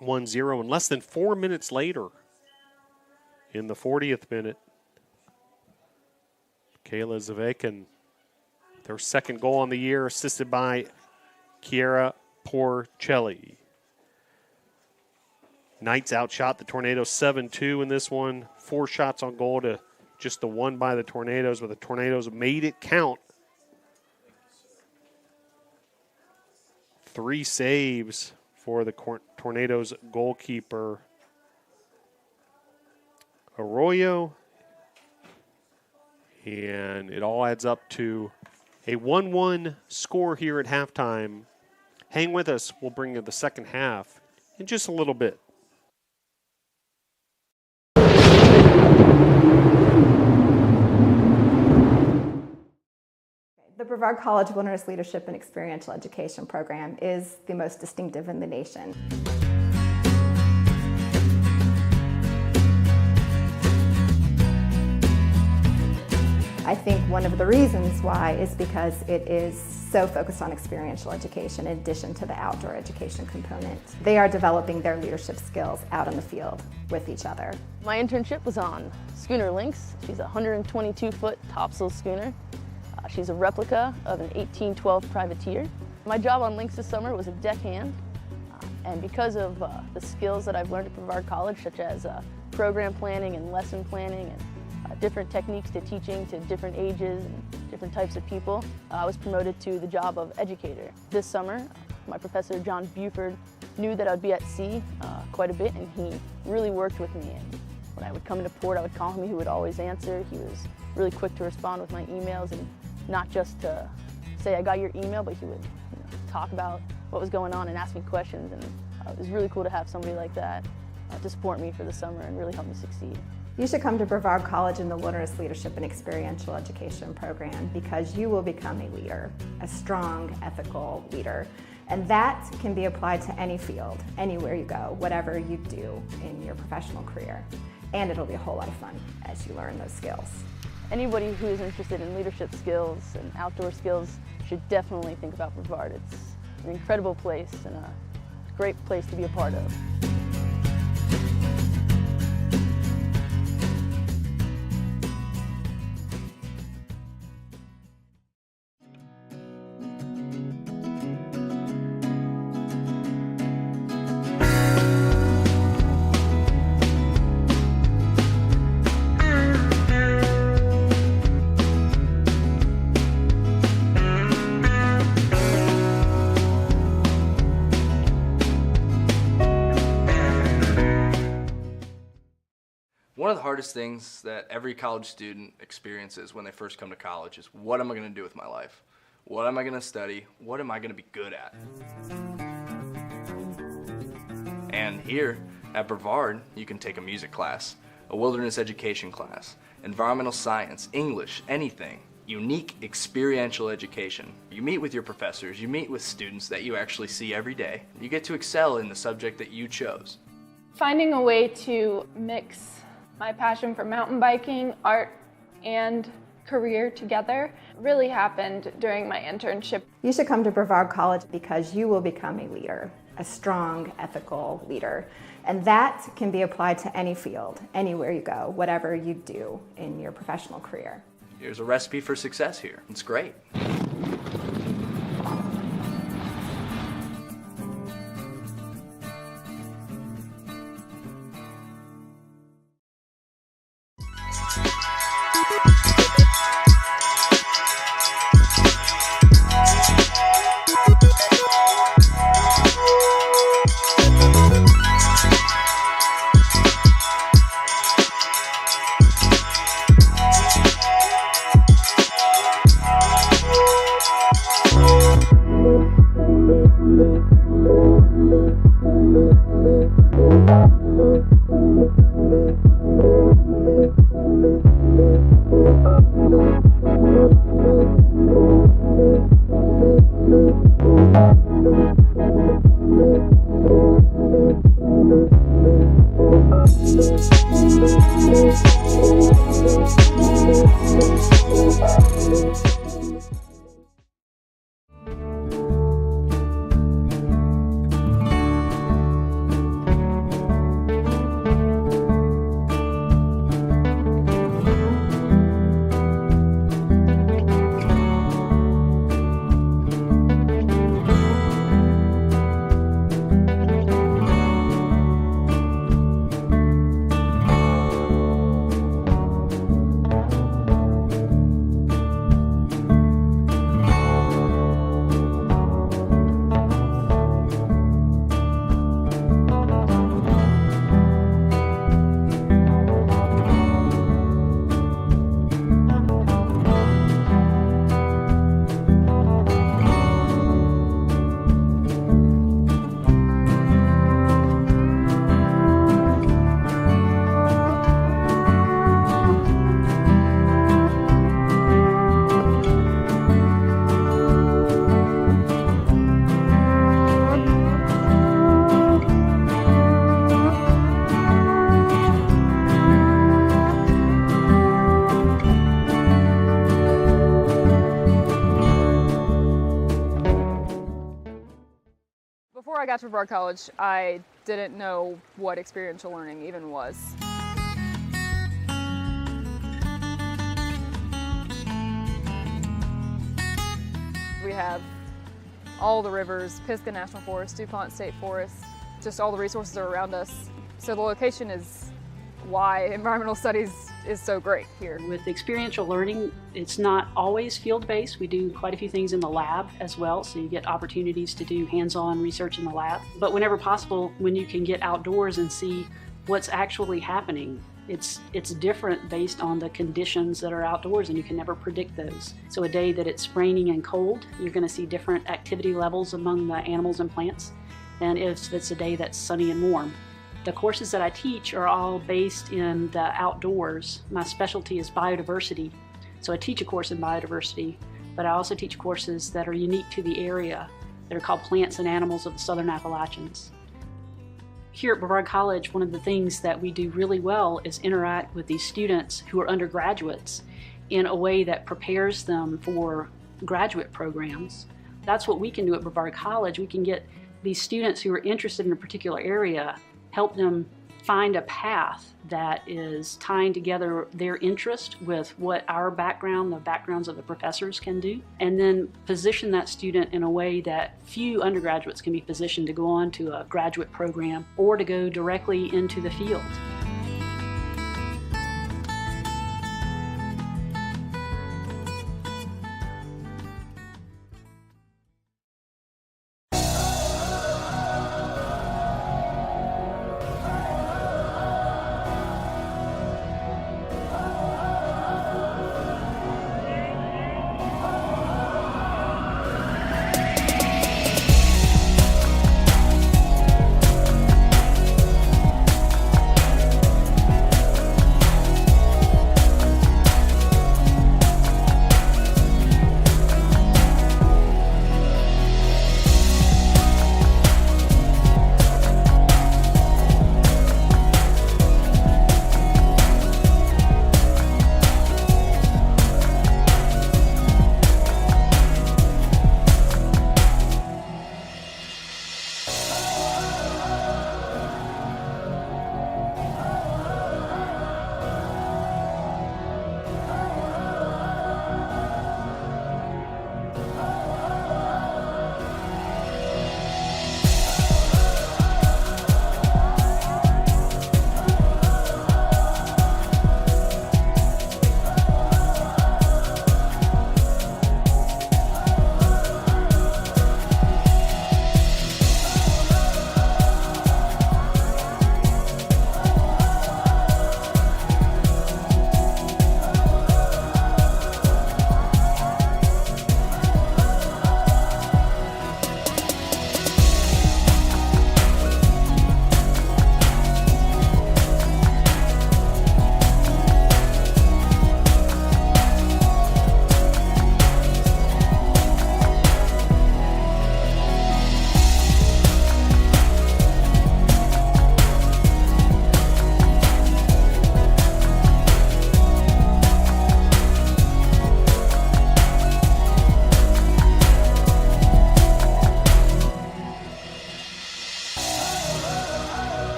1-0. And less than 4 minutes later, in the 40th minute, Kayla Zavekin, their second goal on the year, assisted by Kiera Porcelli. Knights outshot the Tornadoes 7-2 in this one. 4 shots on goal to just the 1 by the Tornadoes, but the Tornadoes made it count. 3 saves for the Tornadoes goalkeeper Arroyo. And it all adds up to a 1-1 score here at halftime. Hang with us. We'll bring you the second half in just a little bit. The Brevard College Wilderness Leadership and Experiential Education program is the most distinctive in the nation. I think one of the reasons why is because it is so focused on experiential education in addition to the outdoor education component. They are developing their leadership skills out in the field with each other. My internship was on Schooner Lynx. She's a 122-foot topsail schooner. She's a replica of an 1812 privateer. My job on Lynx this summer was a deckhand, and because of the skills that I've learned at Brevard College, such as program planning and lesson planning and different techniques to teaching to different ages and different types of people, I was promoted to the job of educator. This summer, my professor, John Buford, knew that I'd be at sea quite a bit, and he really worked with me. And when I would come into port, I would call him. He would always answer. He was really quick to respond with my emails, and not just to say, I got your email, but he would talk about what was going on and ask me questions. And it was really cool to have somebody like that to support me for the summer and really help me succeed. You should come to Brevard College in the Wilderness Leadership and Experiential Education program because you will become a leader, a strong, ethical leader. And that can be applied to any field, anywhere you go, whatever you do in your professional career. And it'll be a whole lot of fun as you learn those skills. Anybody who is interested in leadership skills and outdoor skills should definitely think about Brevard. It's an incredible place and a great place to be a part of. One of the hardest things that every college student experiences when they first come to college is, what am I going to do with my life? What am I going to study? What am I going to be good at? And here at Brevard, you can take a music class, a wilderness education class, environmental science, English, anything. Unique experiential education. You meet with your professors, you meet with students that you actually see every day. You get to excel in the subject that you chose. Finding a way to mix my passion for mountain biking, art, and career together really happened during my internship. You should come to Brevard College because you will become a leader, a strong, ethical leader. And that can be applied to any field, anywhere you go, whatever you do in your professional career. Here's a recipe for success here. It's great. Before I got to Brevard College, I didn't know what experiential learning even was. We have all the rivers, Pisgah National Forest, DuPont State Forest, just all the resources are around us. So the location is why environmental studies is so great here. With experiential learning, it's not always field-based. We do quite a few things in the lab as well, so you get opportunities to do hands-on research in the lab. But whenever possible, when you can get outdoors and see what's actually happening, it's different based on the conditions that are outdoors, and you can never predict those. So a day that it's raining and cold, you're going to see different activity levels among the animals and plants than if it's a day that's sunny and warm. The courses that I teach are all based in the outdoors. My specialty is biodiversity, so I teach a course in biodiversity, but I also teach courses that are unique to the area that are called Plants and Animals of the Southern Appalachians. Here at Brevard College, one of the things that we do really well is interact with these students who are undergraduates in a way that prepares them for graduate programs. That's what we can do at Brevard College. We can get these students who are interested in a particular area, help them find a path that is tying together their interest with what our background, the backgrounds of the professors can do, and then position that student in a way that few undergraduates can be positioned to go on to a graduate program or to go directly into the field.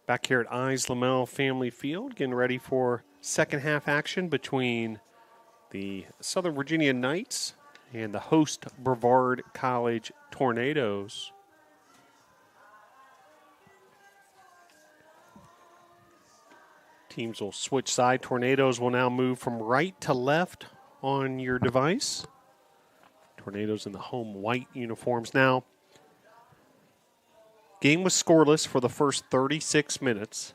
Back here at Ives Lamel Family Field, getting ready for second half action between the Southern Virginia Knights and the host Brevard College Tornadoes. Teams will switch side. Tornadoes will now move from right to left on your device. Tornadoes in the home white uniforms now. Game was scoreless for the first 36 minutes.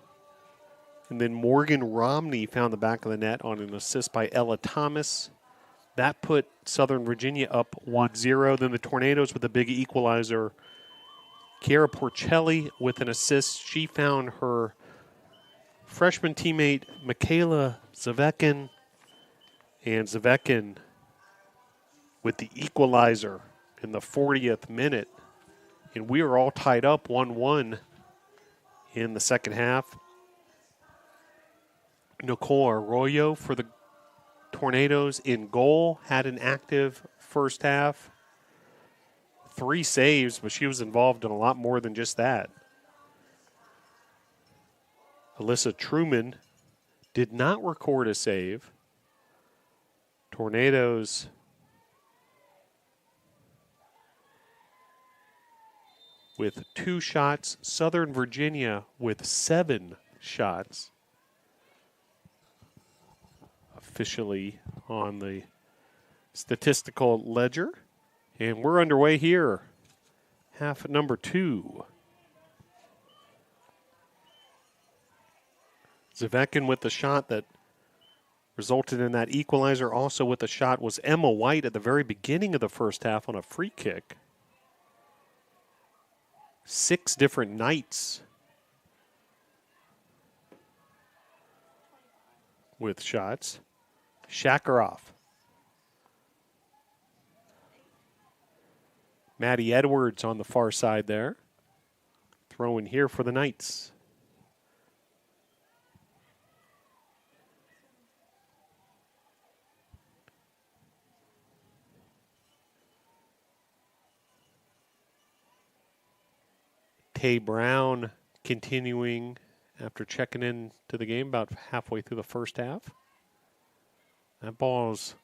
And then Morgan Romney found the back of the net on an assist by Ella Thomas. That put Southern Virginia up 1-0. Then the Tornadoes with a big equalizer. Chiara Porcelli with an assist. She found her freshman teammate Michaela Zavekin. And Zavekin with the equalizer in the 40th minute. And we are all tied up 1-1 in the second half. Nicole Arroyo for the Tornadoes in goal, had an active first half. 3 saves, but she was involved in a lot more than just that. Alyssa Truman did not record a save. Tornadoes with 2 shots. Southern Virginia with 7 shots. Officially on the statistical ledger. And we're underway here. Half number 2. Zavekin with the shot that resulted in that equalizer. Also with the shot was Emma White at the very beginning of the first half on a free kick. 6 different Knights with shots. Shakarov. Maddie Edwards on the far side there. Throw in here for the Knights. Tay Brown continuing after checking in to the game about halfway through the first half. That ball's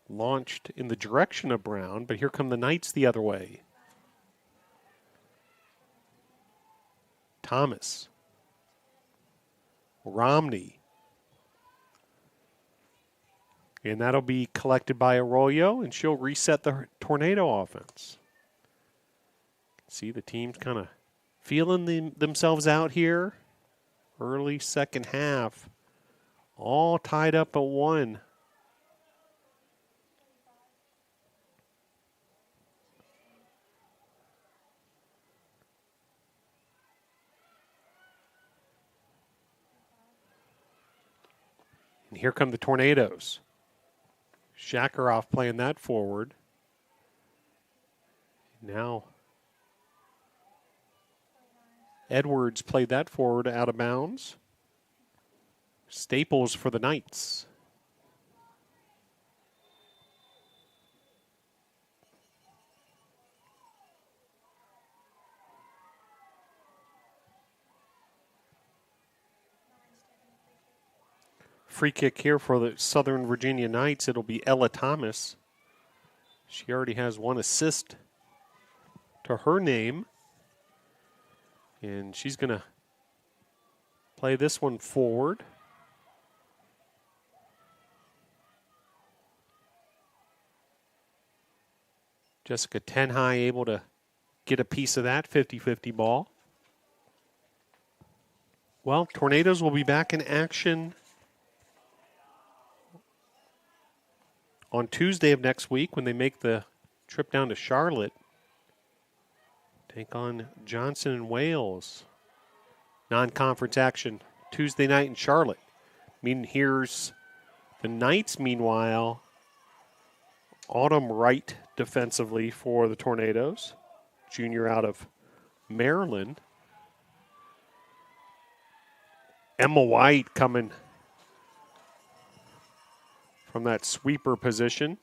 launched in the direction of Brown, but here come the Knights the other way. Thomas. Romney. And that'll be collected by Arroyo, and she'll reset the Tornado offense. See the team's kind of feeling themselves out here. Early second half. All tied up at 1. And here come the Tornadoes. Shakarov playing that forward. Now Edwards played that forward out of bounds. Staples for the Knights. Free kick here for the Southern Virginia Knights. It'll be Ella Thomas. She already has 1 assist to her name. And she's going to play this one forward. Jessica Tenhigh able to get a piece of that 50-50 ball. Well, Tornadoes will be back in action on Tuesday of next week when they make the trip down to Charlotte. Take on Johnson and Wales. Non-conference action Tuesday night in Charlotte. Here's the Knights, meanwhile. Autumn Wright defensively for the Tornadoes. Junior out of Maryland. Emma White coming from that sweeper position.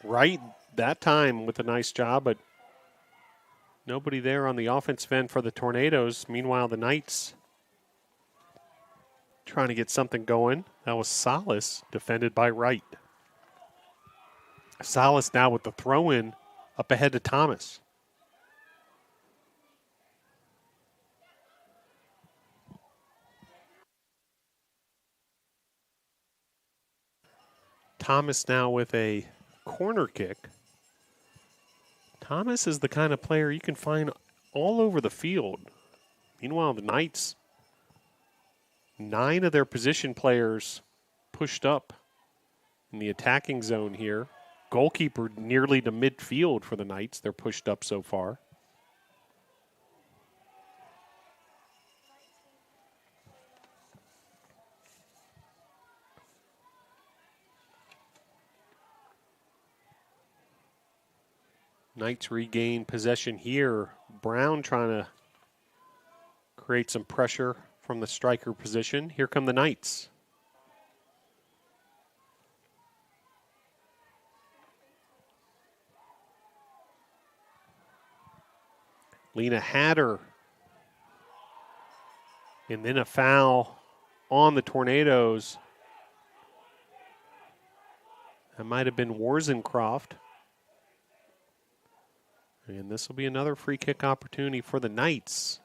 right that time with a nice job, but nobody there on the offensive end for the Tornadoes. Meanwhile, the Knights trying to get something going. That was Salas, defended by Wright. Salas now with the throw-in up ahead to Thomas. Thomas now with a corner kick. Thomas is the kind of player you can find all over the field. Meanwhile, the Knights, 9 of their position players pushed up in the attacking zone here. Goalkeeper nearly to midfield for the Knights. They're pushed up so far. Knights regain possession here. Brown trying to create some pressure from the striker position. Here come the Knights. Lena Hatter. And then a foul on the Tornadoes. That might have been Warzencroft. And this will be another free kick opportunity for the Knights.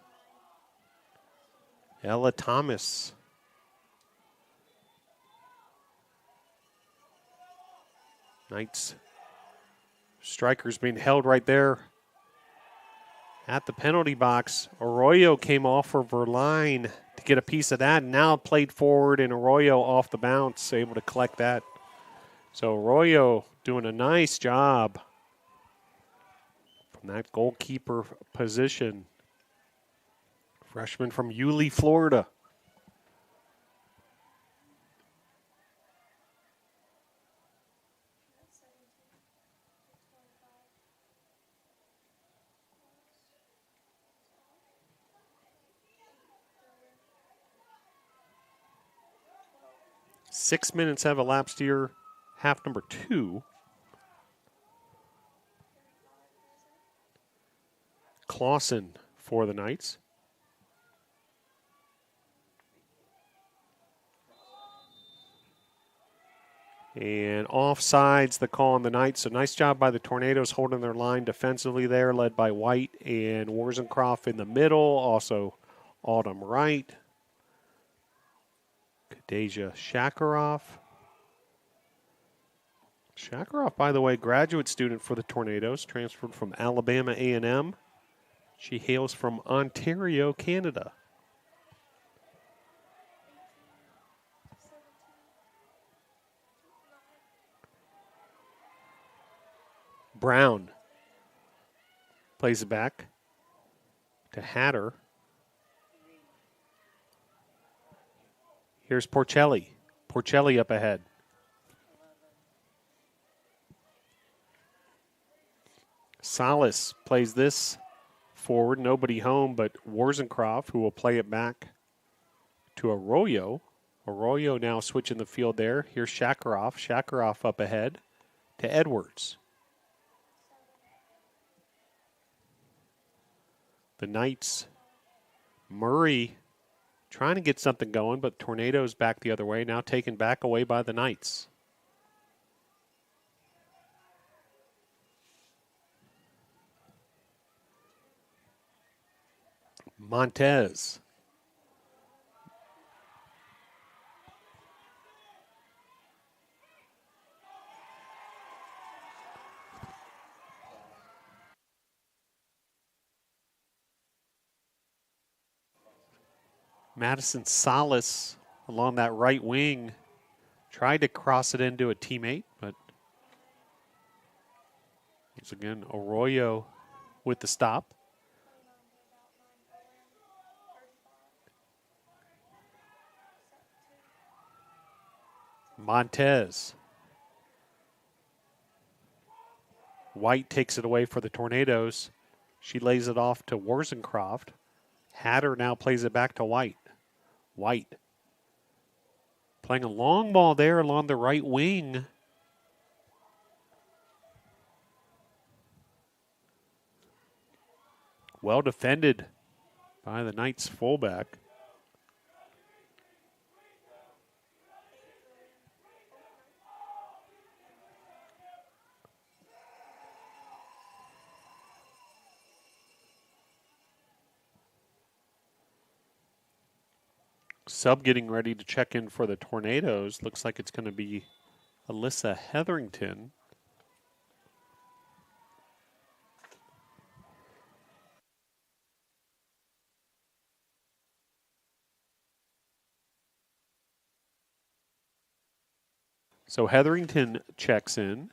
Ella Thomas. Knights strikers being held right there at the penalty box. Arroyo came off for Verline to get a piece of that, and now played forward, and Arroyo off the bounce, able to collect that. So Arroyo doing a nice job from that goalkeeper position. Freshman from Yulee, Florida. Six minutes have elapsed here, half number 2. Clausen for the Knights. And offsides, the call on the Knights. So nice job by the Tornadoes holding their line defensively there, led by White and Warzencroft in the middle. Also Autumn Wright. Kadeja Shakarov. Shakarov, by the way, graduate student for the Tornadoes, transferred from Alabama A&M. She hails from Ontario, Canada. Brown plays it back to Hatter. Here's Porcelli. Porcelli up ahead. Salas plays this forward. Nobody home but Warzencroft, who will play it back to Arroyo. Arroyo now switching the field there. Here's Shakarov. Shakarov up ahead to Edwards. The Knights, Murray trying to get something going, but Tornadoes back the other way, now taken back away by the Knights. Montez. Madison Salas along that right wing tried to cross it into a teammate, but once again, Arroyo with the stop. Montez. White takes it away for the Tornadoes. She lays it off to Warzencroft. Hatter now plays it back to White. White playing a long ball there along the right wing. Well defended by the Knights fullback. Sub getting ready to check in for the Tornadoes. Looks like it's going to be Alyssa Hetherington. So Hetherington checks in.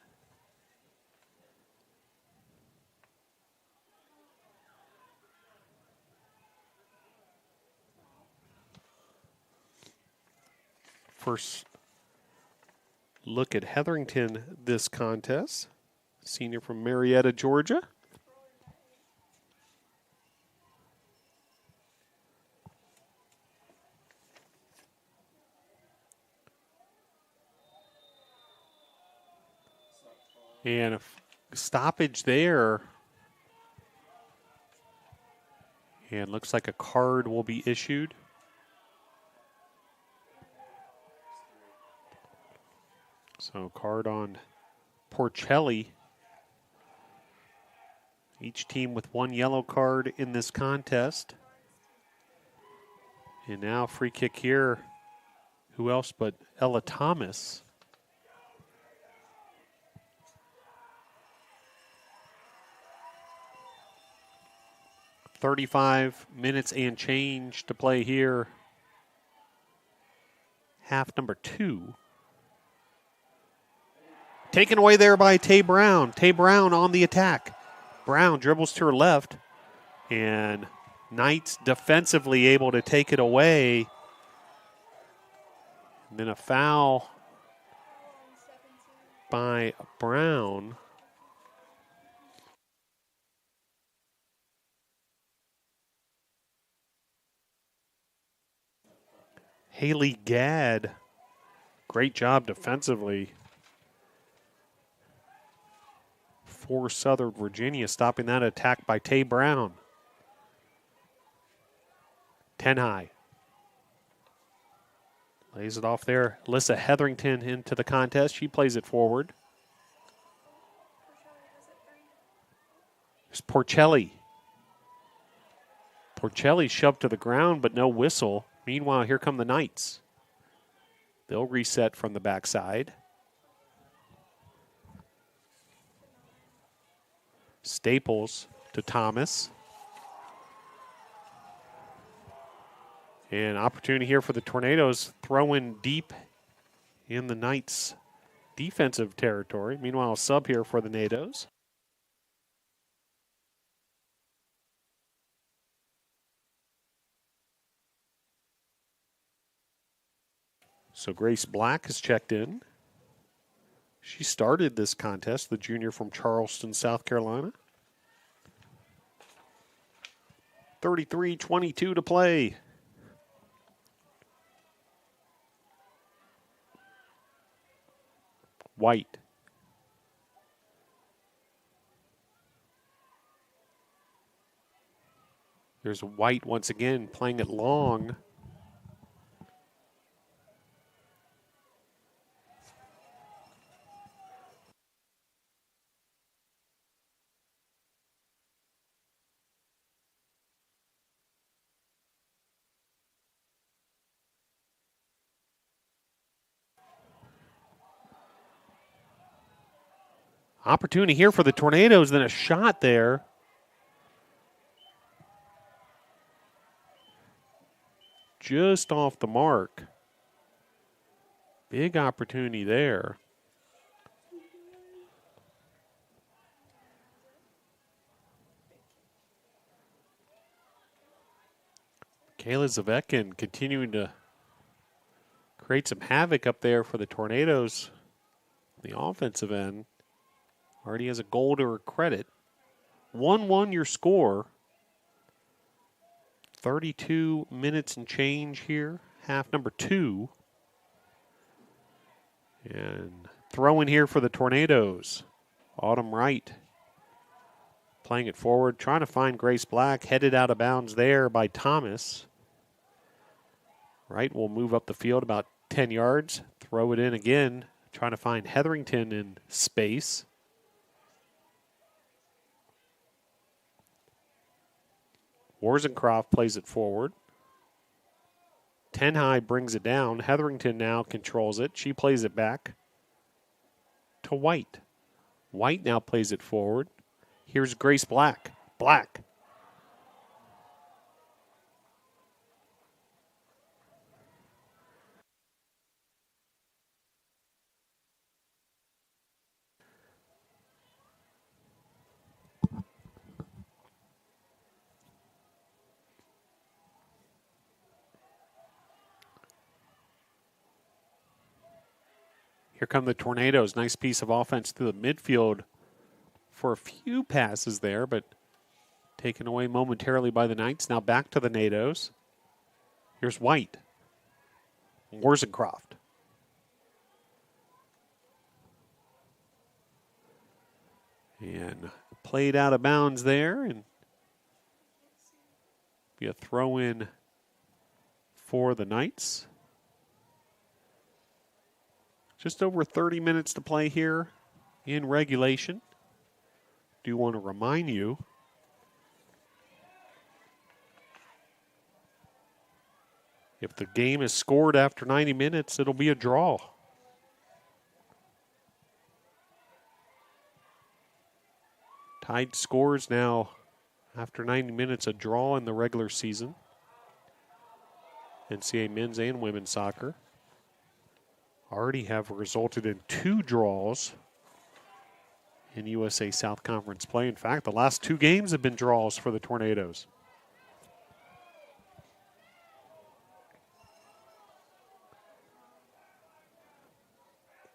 First look at Hetherington this contest. Senior from Marietta, Georgia. And a stoppage there. And looks like a card will be issued. So card on Porcelli. Each team with one yellow card in this contest. And now free kick here. Who else but Ella Thomas? "35 minutes and change to play here. Half number 2. Taken away there by Tay Brown. Tay Brown on the attack. Brown dribbles to her left. And Knights defensively able to take it away. And then a foul by Brown. Haley Gadd, great job defensively for Southern Virginia, stopping that attack by Tay Brown. 10 high. Lays it off there. Alyssa Hetherington into the contest. She plays it forward. There's Porcelli. Porcelli shoved to the ground, but no whistle. Meanwhile, here come the Knights. They'll reset from the backside. Staples to Thomas. And opportunity here for the Tornadoes. Throw in deep in the Knights' defensive territory. Meanwhile, sub here for the NATOs. So Grace Black has checked in. She started this contest, the junior from Charleston, South Carolina. 33-22 to play. White. There's White once again playing it long. Opportunity here for the Tornadoes, then a shot there. Just off the mark. Big opportunity there. Kayla Zavekin continuing to create some havoc up there for the Tornadoes on the offensive end. Already has a goal to her credit. 1-1 your score. 32 minutes and change here. Half number 2. And throw in here for the Tornadoes. Autumn Wright Playing it forward, trying to find Grace Black, headed out of bounds there by Thomas. Wright will move up the field about 10 yards, throw it in again, trying to find Hetherington in space. Warzencroft plays it forward. Tenhigh brings it down. Hetherington now controls it. She plays it back to White. White now plays it forward. Here's Grace Black. Black. Here come the Tornadoes. Nice piece of offense through the midfield for a few passes there, but taken away momentarily by the Knights. Now back to the Nados. Here's White. Warzencroft. And played out of bounds there, and be a throw in for the Knights. Just over 30 minutes to play here in regulation. Do want to remind you if the game is scored after 90 minutes, it'll be a draw. Tied scores now after 90 minutes, a draw in the regular season. NCAA men's and women's soccer already have resulted in 2 draws in USA South Conference play. In fact, the last 2 games have been draws for the Tornadoes.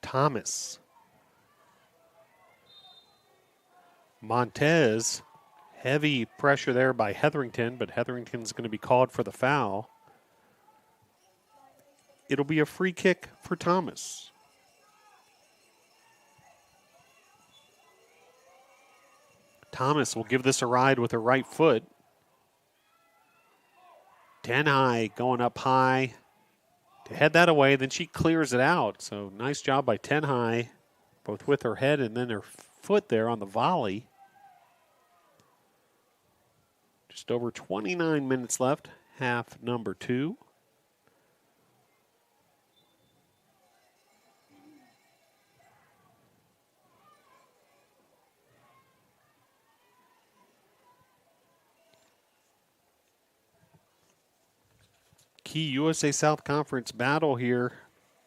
Thomas. Montez. Heavy pressure there by Hetherington, but Hetherington's going to be called for the foul. It'll be a free kick for Thomas. Thomas will give this a ride with her right foot. Tenhigh going up high to head that away. Then she clears it out. So nice job by Tenhigh, both with her head and then her foot there on the volley. Just over 29 minutes left, half number 2. Key USA South Conference battle here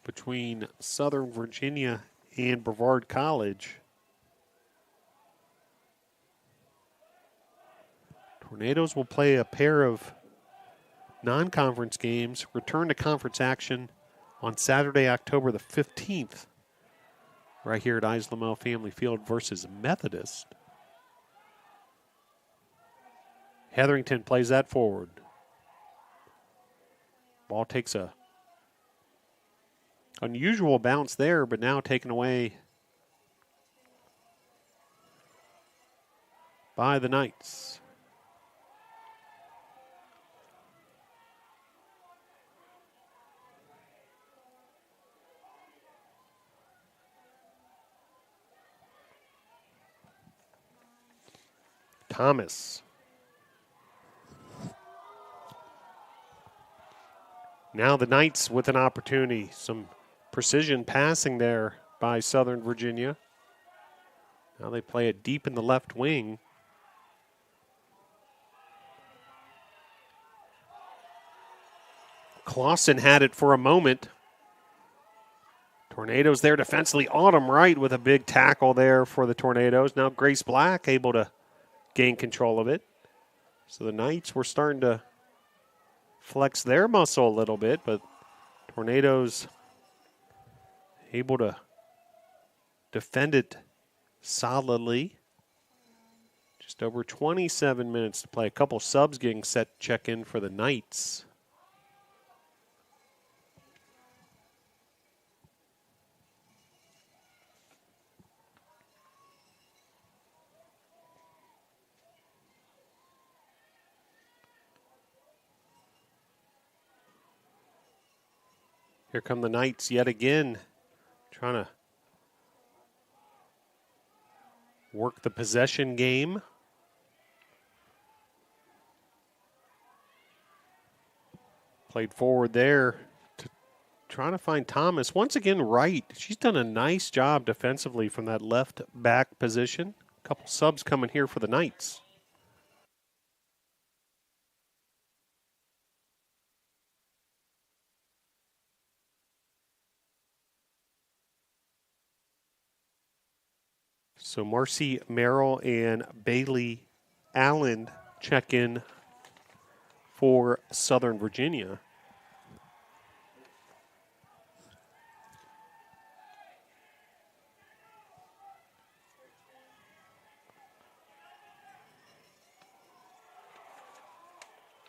between Southern Virginia and Brevard College. Tornadoes will play a pair of non-conference games, return to conference action on Saturday, October the 15th, right here at Islamel Family Field versus Methodist. Hetherington plays that forward. Ball takes a unusual bounce there, but now taken away by the Knights. Thomas. Now the Knights with an opportunity. Some precision passing there by Southern Virginia. Now they play it deep in the left wing. Clausen had it for a moment. Tornadoes there defensively. Autumn Wright with a big tackle there for the Tornadoes. Now Grace Black able to gain control of it. So the Knights were starting to flex their muscle a little bit, but Tornadoes able to defend it solidly. Just over 27 minutes to play. A couple subs getting set to check in for the Knights. Here come the Knights yet again, trying to work the possession game. Played forward there, trying to find Thomas. Once again, Wright. She's done a nice job defensively from that left back position. A couple subs coming here for the Knights. So Marcy Merrill and Bailey Allen check in for Southern Virginia.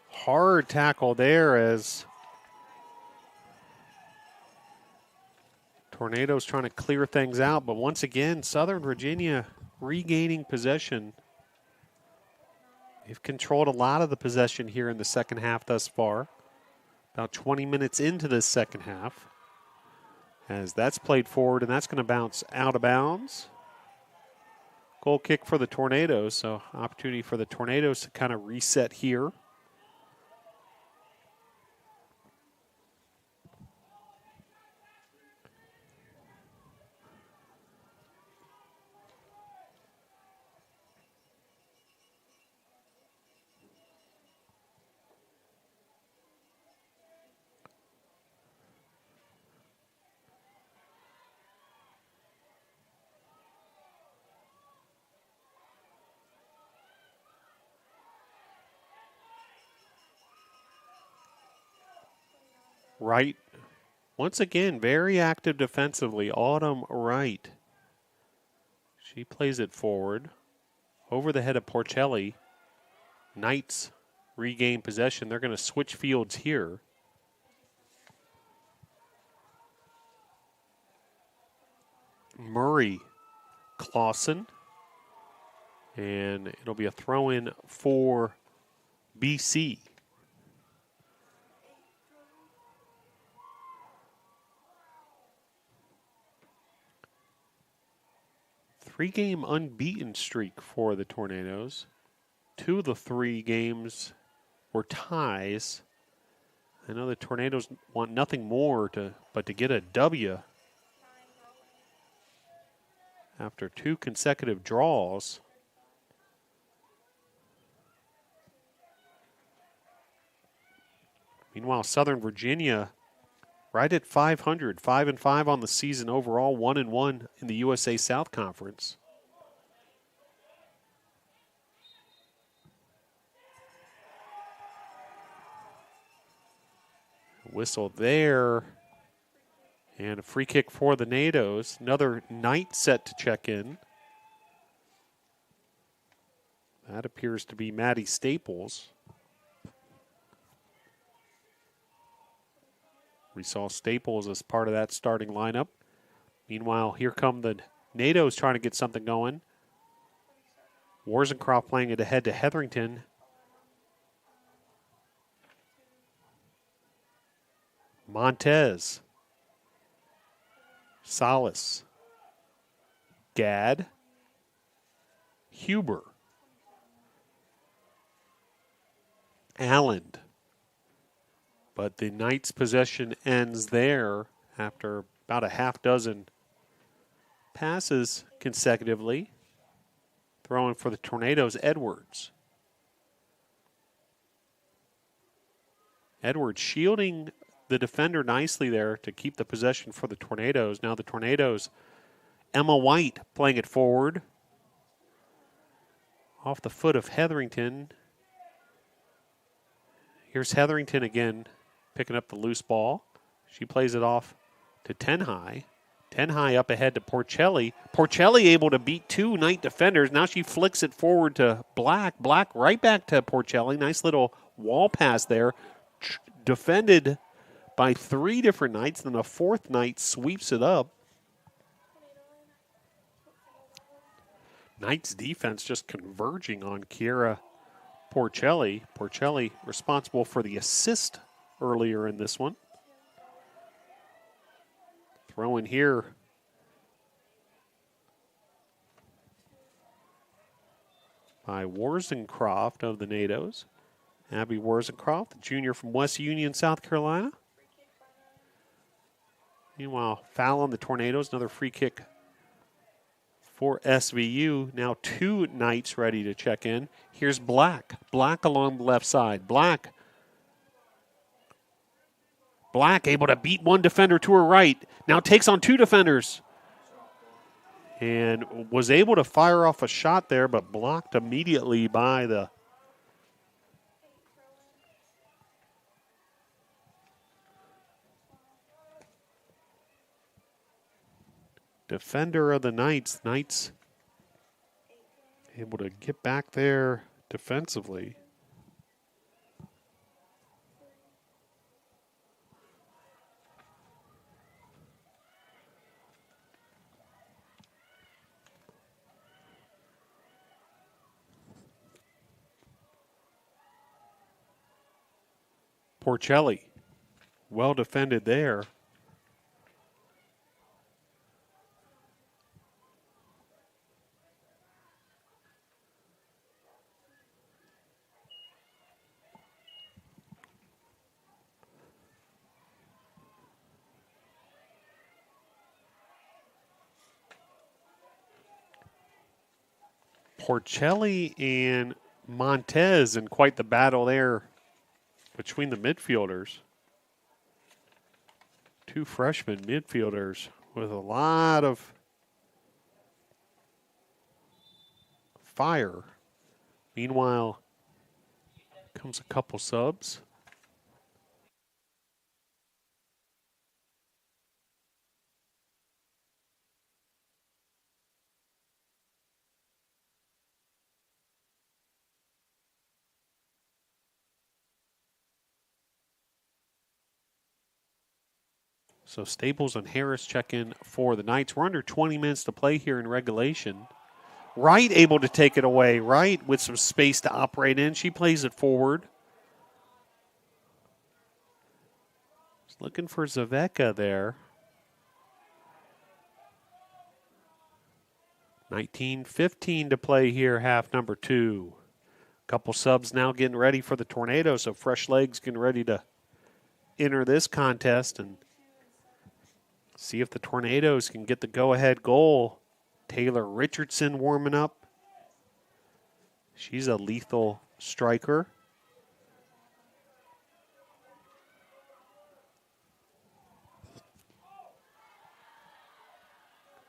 Hard tackle there as Tornadoes trying to clear things out, but once again, Southern Virginia regaining possession. They've controlled a lot of the possession here in the second half thus far. About 20 minutes into the second half. As that's played forward, and that's going to bounce out of bounds. Goal kick for the Tornadoes, so opportunity for the Tornadoes to kind of reset here. Wright, once again, very active defensively. Autumn Wright. She plays it forward. Over the head of Porcelli. Knights regain possession. They're going to switch fields here. Murray, Clausen. And it'll be a throw-in for BC. Three-game unbeaten streak for the Tornadoes. 2 of the 3 games were ties. I know the Tornadoes want nothing more but to get a W after 2 consecutive draws. Meanwhile, Southern Virginia right at 500, 5-5 on the season overall, 1-1 in the USA South Conference. Whistle there. And a free kick for the NATOs. Another Knight set to check in. That appears to be Maddie Staples. We saw Staples as part of that starting lineup. Meanwhile, here come the NATOs trying to get something going. Warzencroft playing it ahead to Hetherington. Montez. Salas. Gadd. Huber. Allen. But the Knights' possession ends there after about a half dozen passes consecutively. Throwing for the Tornadoes, Edwards. Edwards shielding the defender nicely there to keep the possession for the Tornadoes. Now the Tornadoes, Emma White playing it forward. Off the foot of Hetherington. Here's Hetherington again, picking up the loose ball. She plays it off to Tenhigh. Tenhigh up ahead to Porcelli. Porcelli able to beat 2 Knight defenders. Now she flicks it forward to Black. Black right back to Porcelli. Nice little wall pass there. Defended by 3 different Knights. Then a 4th Knight sweeps it up. Knights defense just converging on Kiera Porcelli. Porcelli responsible for the assist earlier in this one. Throw in here. By Warzencroft of the NATOs. Abby Warzencroft, the junior from West Union, South Carolina. Meanwhile, foul on the Tornadoes. Another free kick for SVU. Now 2 Knights ready to check in. Here's Black. Black along the left side. Black able to beat 1 defender to her right. Now takes on 2 defenders. And was able to fire off a shot there, but blocked immediately by the defender of the Knights. Knights able to get back there defensively. Porcelli, well defended there. Porcelli and Montez in quite the battle there between the midfielders. 2 freshman midfielders with a lot of fire. Meanwhile, comes a couple subs. So Staples and Harris check in for the Knights. We're under 20 minutes to play here in regulation. Wright able to take it away. Wright with some space to operate in. She plays it forward. Just looking for Zaveka there. 19:15 to play here, half number 2. Couple subs now getting ready for the Tornadoes, so fresh legs getting ready to enter this contest and see if the Tornadoes can get the go-ahead goal. Taylor Richardson warming up. She's a lethal striker.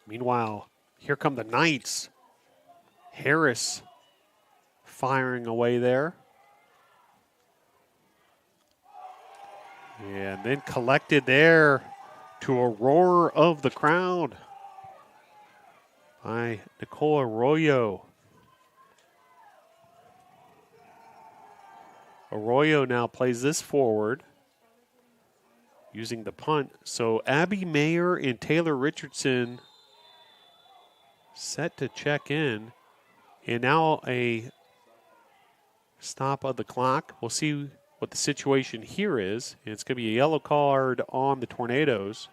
Meanwhile, here come the Knights. Harris firing away there. And then collected there to a roar of the crowd by Nicole Arroyo. Arroyo now plays this forward using the punt. So Abby Mayer and Taylor Richardson set to check in. And now a stop of the clock. We'll see what the situation here is. And it's going to be a yellow card on the Tornadoes.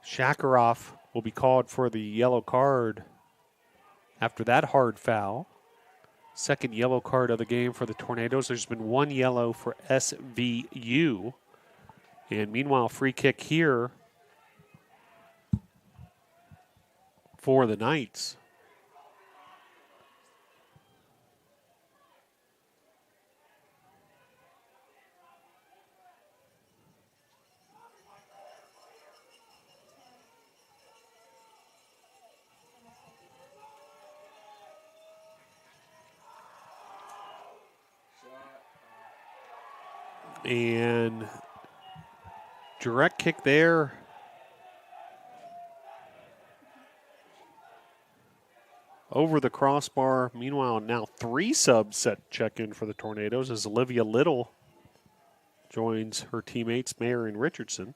Shakarov will be called for the yellow card after that hard foul. Second yellow card of the game for the Tornadoes. There's been 1 yellow for SVU. And meanwhile, free kick here for the Knights. And direct kick there. Over the crossbar. Meanwhile, now 3 subs set check in for the Tornadoes as Olivia Little joins her teammates, Mayer and Richardson.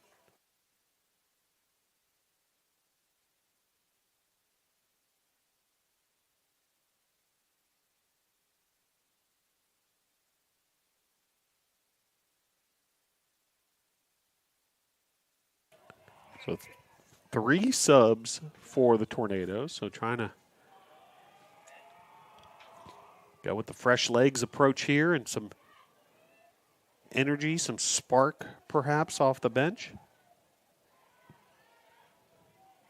So 3 subs for the Tornadoes. So trying to go with the fresh legs approach here and some energy, some spark perhaps off the bench.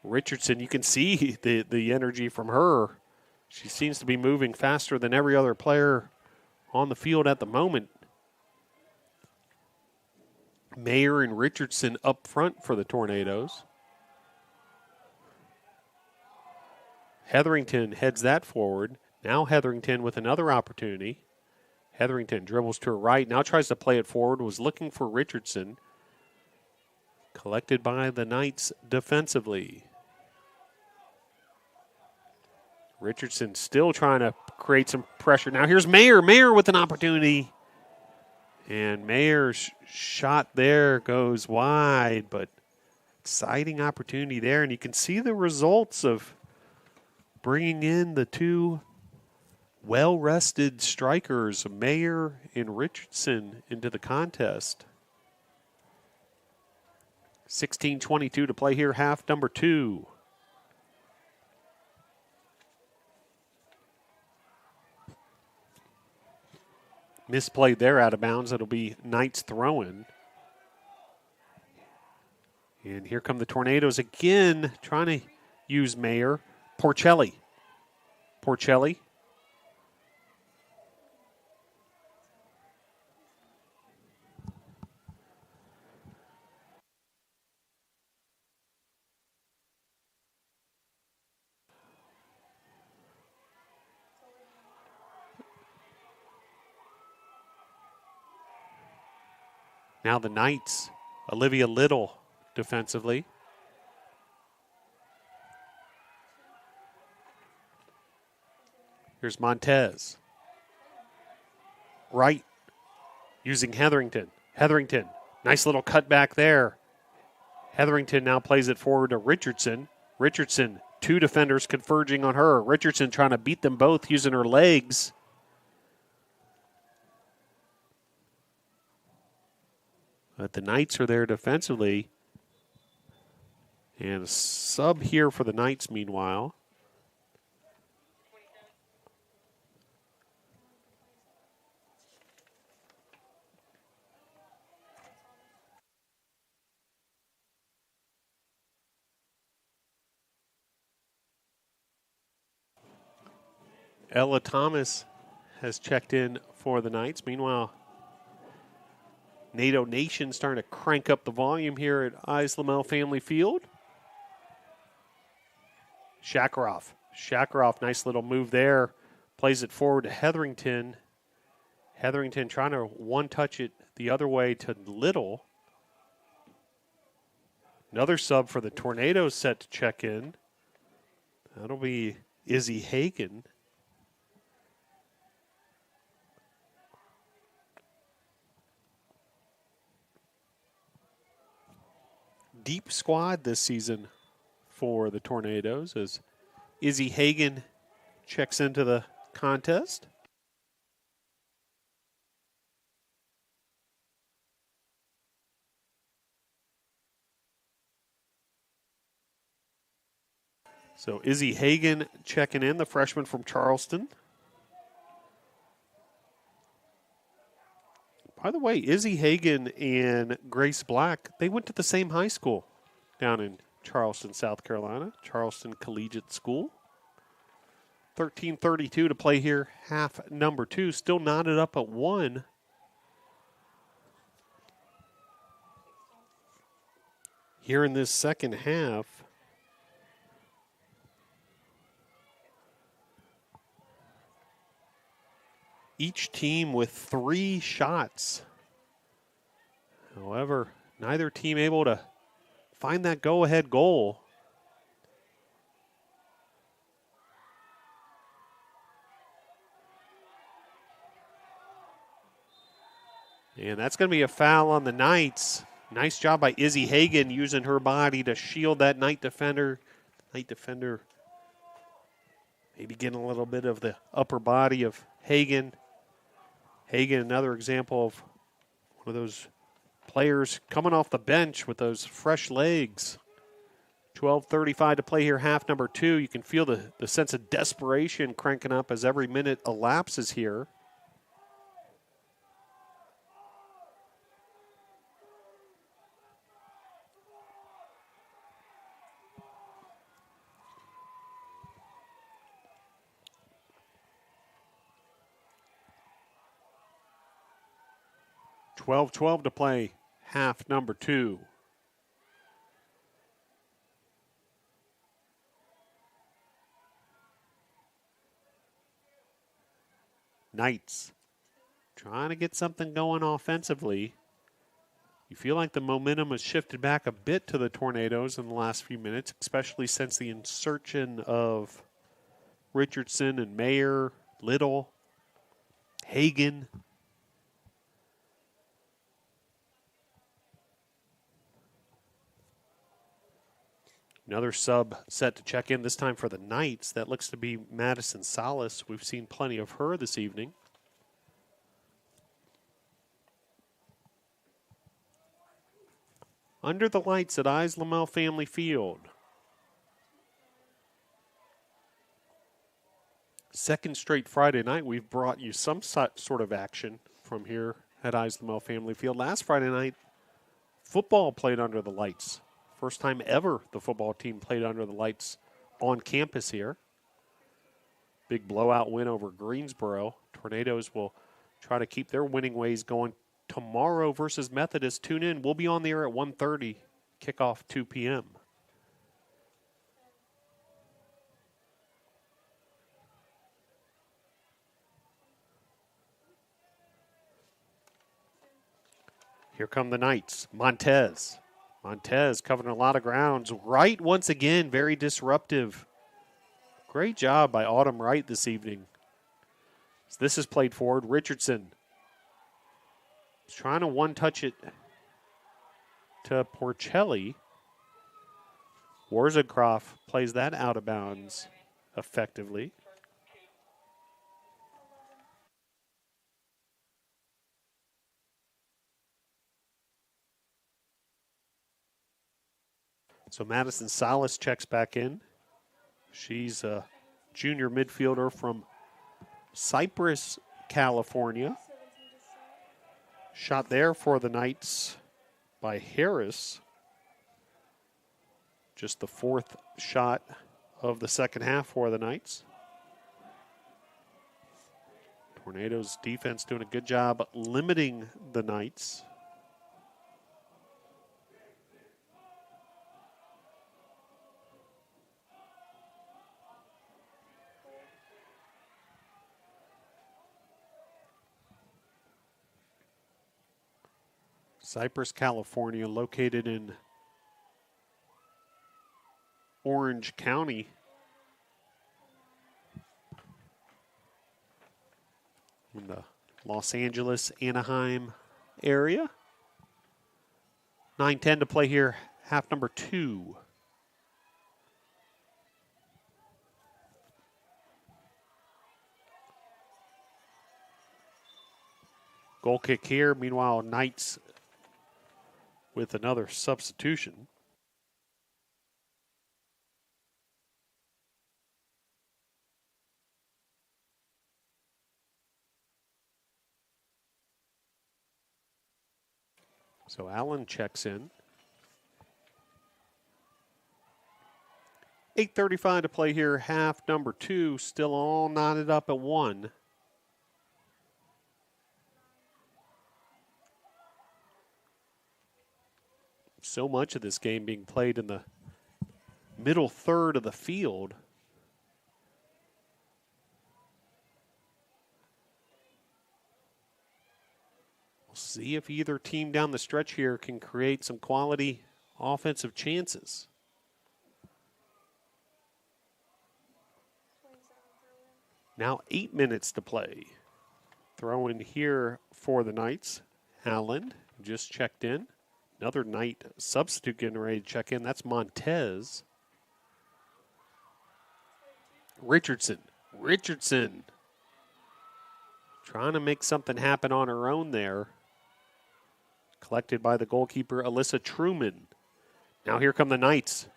Richardson, you can see the energy from her. She seems to be moving faster than every other player on the field at the moment. Mayer and Richardson up front for the Tornadoes. Hetherington heads that forward. Now Hetherington with another opportunity. Hetherington dribbles to her right, now tries to play it forward, was looking for Richardson. Collected by the Knights defensively. Richardson still trying to create some pressure. Now here's Mayer. Mayer with an opportunity. And Mayer's shot there goes wide, but exciting opportunity there. And you can see the results of bringing in the 2 well-rested strikers, Mayer and Richardson, into the contest. 16:22 to play here, half number 2. Misplayed there out of bounds. It'll be Knights throwing. And here come the Tornadoes again, trying to use Mayer. Porcelli. Now the Knights, Olivia Little defensively. Here's Montez. Right, using Hetherington. Hetherington, nice little cutback there. Hetherington now plays it forward to Richardson. Richardson, 2 defenders converging on her. Richardson trying to beat them both using her legs. But the Knights are there defensively. And a sub here for the Knights, meanwhile. Ella Thomas has checked in for the Knights. Meanwhile, NATO Nation starting to crank up the volume here at Ives-Lamel Family Field. Shakarov, nice little move there. Plays it forward to Hetherington. Hetherington trying to one-touch it the other way to Little. Another sub for the Tornadoes set to check in. That'll be Izzy Hagan. Deep squad this season for the Tornadoes as Izzy Hagan checks into the contest. So Izzy Hagan checking in, the freshman from Charleston. By the way, Izzy Hagan and Grace Black, they went to the same high school down in Charleston, South Carolina, Charleston Collegiate School. 13:32 to play here, half number 2, still knotted up at 1. Here in this second half, each team with 3 shots. However, neither team able to find that go-ahead goal. And that's going to be a foul on the Knights. Nice job by Izzy Hagan using her body to shield that Knight defender. Knight defender maybe getting a little bit of the upper body of Hagan. Hagan, another example of one of those players coming off the bench with those fresh legs. 12:35 to play here, half number 2. You can feel the sense of desperation cranking up as every minute elapses here. $12-12 to play, half number 2. Knights trying to get something going offensively. You feel like the momentum has shifted back a bit to the Tornadoes in the last few minutes, especially since the insertion of Richardson and Mayer, Little, Hagan. Another sub set to check in, this time for the Knights. That looks to be Madison Salas. We've seen plenty of her this evening. Under the lights at Lamel Family Field. Second straight Friday night, we've brought you some sort of action from here at Lamel Family Field. Last Friday night, football played under the lights. First time ever the football team played under the lights on campus here. Big blowout win over Greensboro. Tornadoes will try to keep their winning ways going tomorrow versus Methodist. Tune in. We'll be on the air at 1:30, kickoff 2 p.m. Here come the Knights. Montez covering a lot of grounds. Wright once again, very disruptive. Great job by Autumn Wright this evening. So this is played forward. Richardson is trying to one-touch it to Porcelli. Warzencroft plays that out of bounds effectively. So Madison Salas checks back in. She's a junior midfielder from Cypress, California. Shot there for the Knights by Harris. Just the fourth shot of the second half for the Knights. Tornadoes defense doing a good job limiting the Knights. Cypress, California, located in Orange County. In the Los Angeles, Anaheim area. 9:10 to play here, half number 2. Goal kick here. Meanwhile, Knights with another substitution. So Allen checks in. 8:35 to play here, half number 2, still all knotted up at 1. So much of this game being played in the middle third of the field. We'll see if either team down the stretch here can create some quality offensive chances. Now 8 minutes to play. Throw in here for the Knights. Allen just checked in. Another Knight substitute getting ready to check in. That's Montez. Richardson. Trying to make something happen on her own there. Collected by the goalkeeper, Alyssa Truman. Now here come the Knights.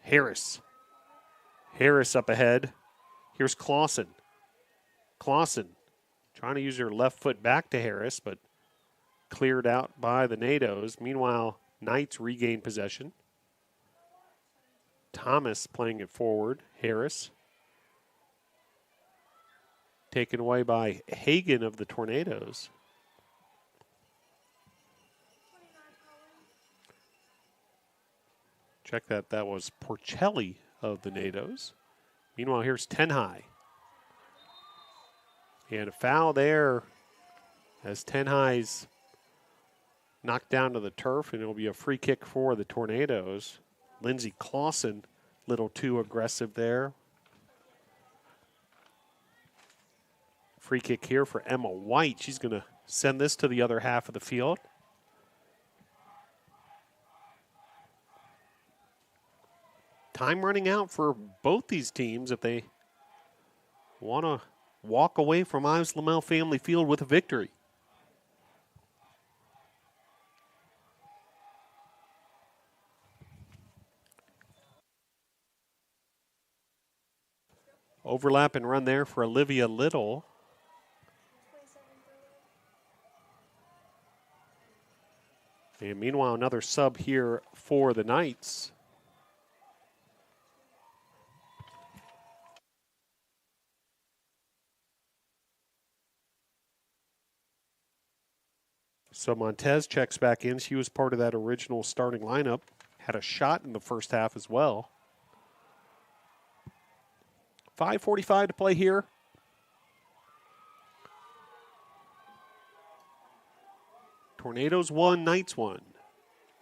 Harris. Harris up ahead. Here's Clausen. Clausen trying to use her left foot back to Harris, but cleared out by the NATOs. Meanwhile, Knights regain possession. Thomas playing it forward. Harris. Taken away by Hagan of the Tornadoes. Check that. That was Porcelli of the NATOs. Meanwhile, here's Tenhai. And a foul there as Tenhai's knocked down to the turf, and it'll be a free kick for the Tornadoes. Lindsey Clausen, little too aggressive there. Free kick here for Emma White. She's going to send this to the other half of the field. Time running out for both these teams if they want to walk away from Ives Lamel Family Field with a victory. Overlap and run there for Olivia Little. And meanwhile, another sub here for the Knights. So Montez checks back in. She was part of that original starting lineup. Had a shot in the first half as well. 5:45 to play here. Tornadoes won, Knights won.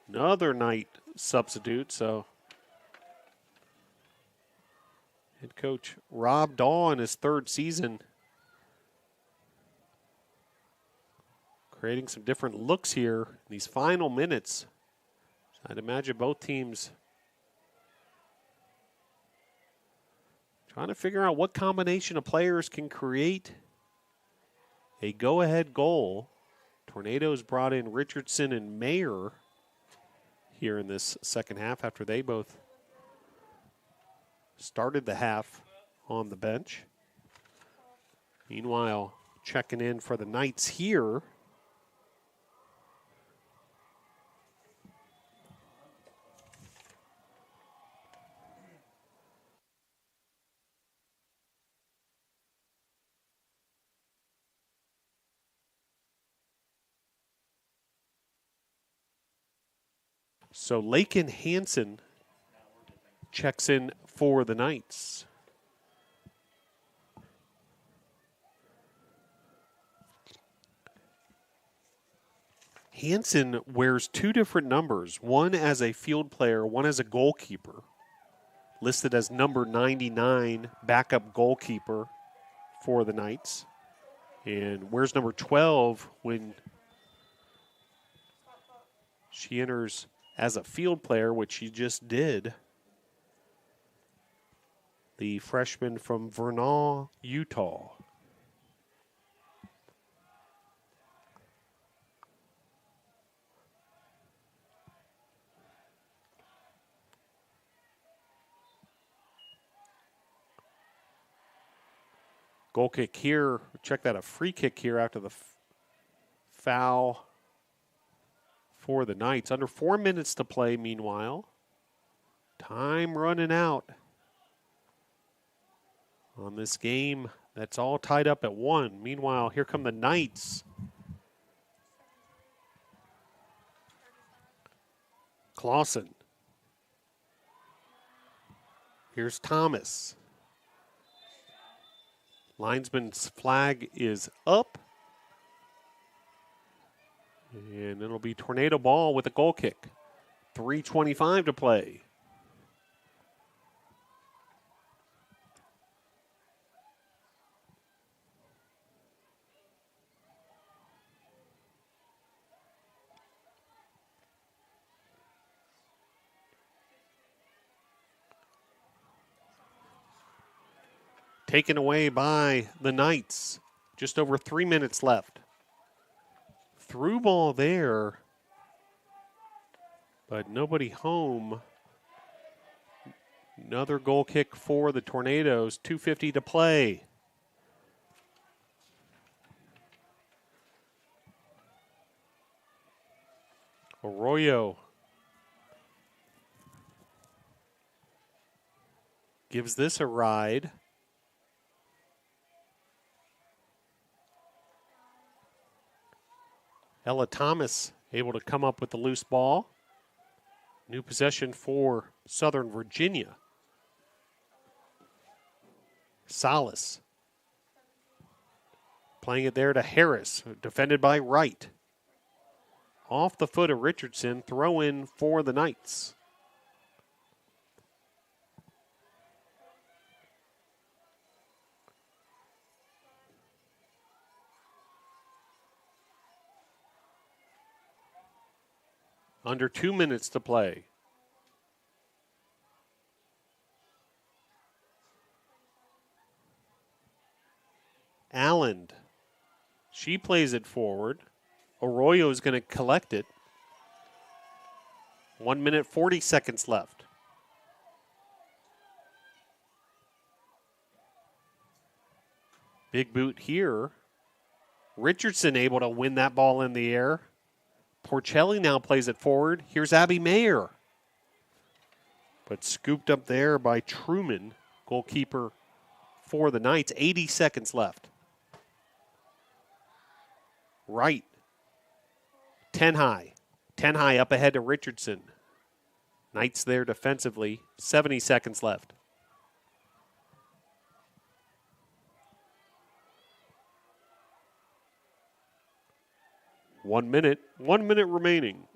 Another Knight substitute, so head coach Rob Dahl in his third season creating some different looks here in these final minutes. I'd imagine both teams trying to figure out what combination of players can create a go-ahead goal. Tornadoes brought in Richardson and Mayer here in this second half after they both started the half on the bench. Meanwhile, checking in for the Knights here. So Lakin Hansen checks in for the Knights. Hansen wears two different numbers, one as a field player, one as a goalkeeper. Listed as number 99, backup goalkeeper for the Knights. And wears number 12 when she enters as a field player, which she just did. The freshman from Vernon, Utah. Goal kick here. Check that, a free kick here after the foul for the Knights. Under 4 minutes to play, meanwhile. Time running out on this game that's all tied up at 1. Meanwhile, here come the Knights. Clausen. Here's Thomas. Linesman's flag is up. And it'll be Tornado ball with a goal kick. 3:25 to play. Taken away by the Knights. Just over 3 minutes left. Through ball there, but nobody home. Another goal kick for the Tornadoes. 2:50 to play. Arroyo gives this a ride. Ella Thomas able to come up with the loose ball. New possession for Southern Virginia. Salas playing it there to Harris, defended by Wright. Off the foot of Richardson, throw in for the Knights. Under 2 minutes to play. Allen, she plays it forward. Arroyo is going to collect it. 1 minute, 40 seconds left. Big boot here. Richardson able to win that ball in the air. Porcelli now plays it forward. Here's Abby Mayer. But scooped up there by Truman, goalkeeper for the Knights. 80 seconds left. Wright. 10 high. 10 high up ahead to Richardson. Knights there defensively. 70 seconds left. One minute remaining.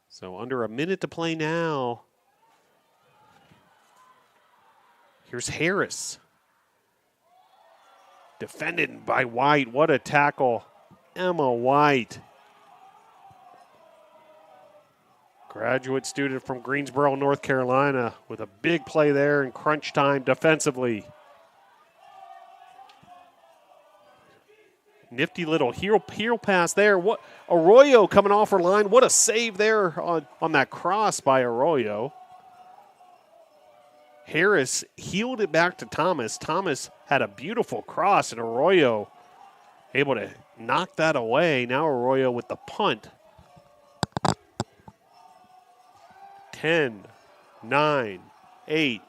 So under a minute to play now. Here's Harris. Defended by White. What a tackle. Emma White. Graduate student from Greensboro, North Carolina, with a big play there in crunch time defensively. Nifty little heel pass there. What Arroyo coming off her line. What a save there on that cross by Arroyo. Harris heeled it back to Thomas. Thomas had a beautiful cross, and Arroyo able to knock that away. Now Arroyo with the punt. 10, 9, 8,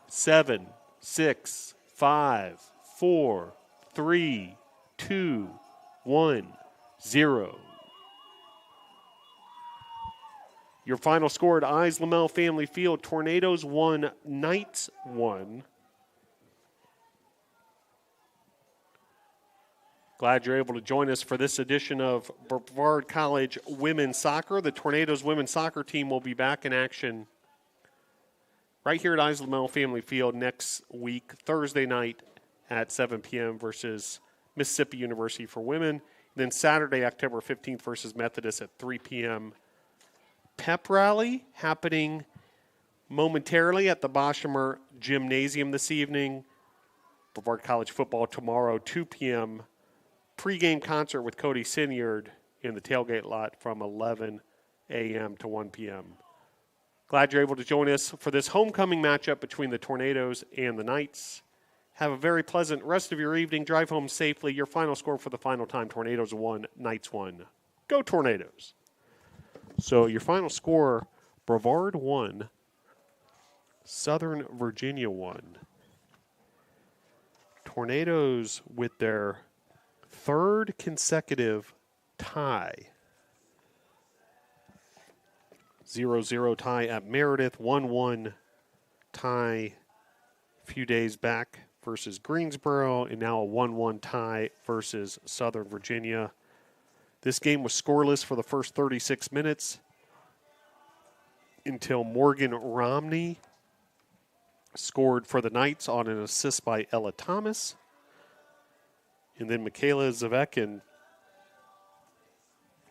7, 6, 5, 4, 3, 2, 1, 0. Your final score at Eyes Lamel Family Field: Tornadoes 1, Knights 1. Glad you're able to join us for this edition of Brevard College Women's Soccer. The Tornadoes women's soccer team will be back in action right here at Eyes Lamel Family Field next week, Thursday night at 7 p.m. versus Mississippi University for women. Then Saturday, October 15th versus Methodist at 3 p.m. Pep rally happening momentarily at the Boshemer Gymnasium this evening. Brevard College football tomorrow, 2 p.m. Pre-game concert with Cody Sinyard in the tailgate lot from 11 a.m. to 1 p.m. Glad you're able to join us for this homecoming matchup between the Tornadoes and the Knights. Have a very pleasant rest of your evening. Drive home safely. Your final score for the final time: Tornadoes 1, Knights 1. Go Tornadoes! So your final score: Brevard 1, Southern Virginia 1. Tornadoes with their third consecutive tie. 0-0 tie at Meredith, 1-1 tie a few days back versus Greensboro, and now a 1-1 tie versus Southern Virginia. This game was scoreless for the first 36 minutes until Morgan Romney scored for the Knights on an assist by Ella Thomas. And then Michaela Zavekin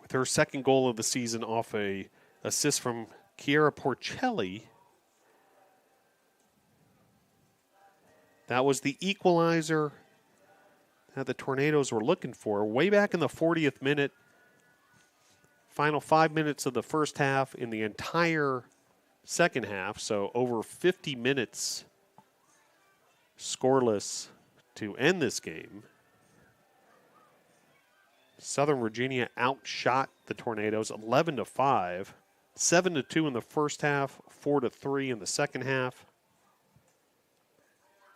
with her second goal of the season off a assist from Kiera Porcelli. That was the equalizer that the Tornadoes were looking for. Way back in the 40th minute, final 5 minutes of the first half, in the entire second half, so over 50 minutes scoreless to end this game. Southern Virginia outshot the Tornadoes 11-5, 7-2 in the first half, 4-3 in the second half.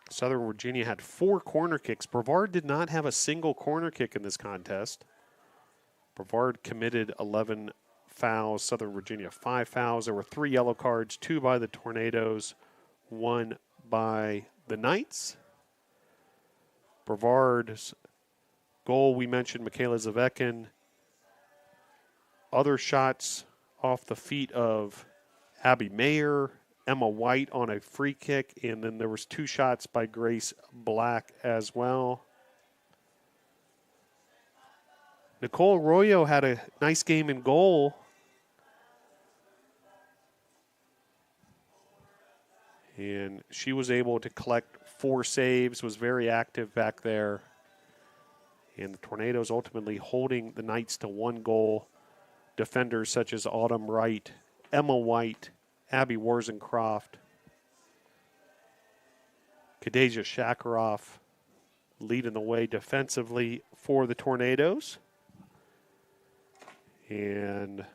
Southern Virginia had 4 corner kicks. Brevard did not have a single corner kick in this contest. Brevard committed 11 fouls, Southern Virginia 5 fouls. There were 3 yellow cards, 2 by the Tornadoes, 1 by the Knights. Brevard's goal, we mentioned Michaela Zavekin. Other shots off the feet of Abby Mayer, Emma White on a free kick, and then there was 2 shots by Grace Black as well. Nicole Arroyo had a nice game in goal. And she was able to collect 4 saves, was very active back there. And the Tornadoes ultimately holding the Knights to 1 goal. Defenders such as Autumn Wright, Emma White, Abby Warzencroft, Kadeja Shakaroff leading the way defensively for the Tornadoes. And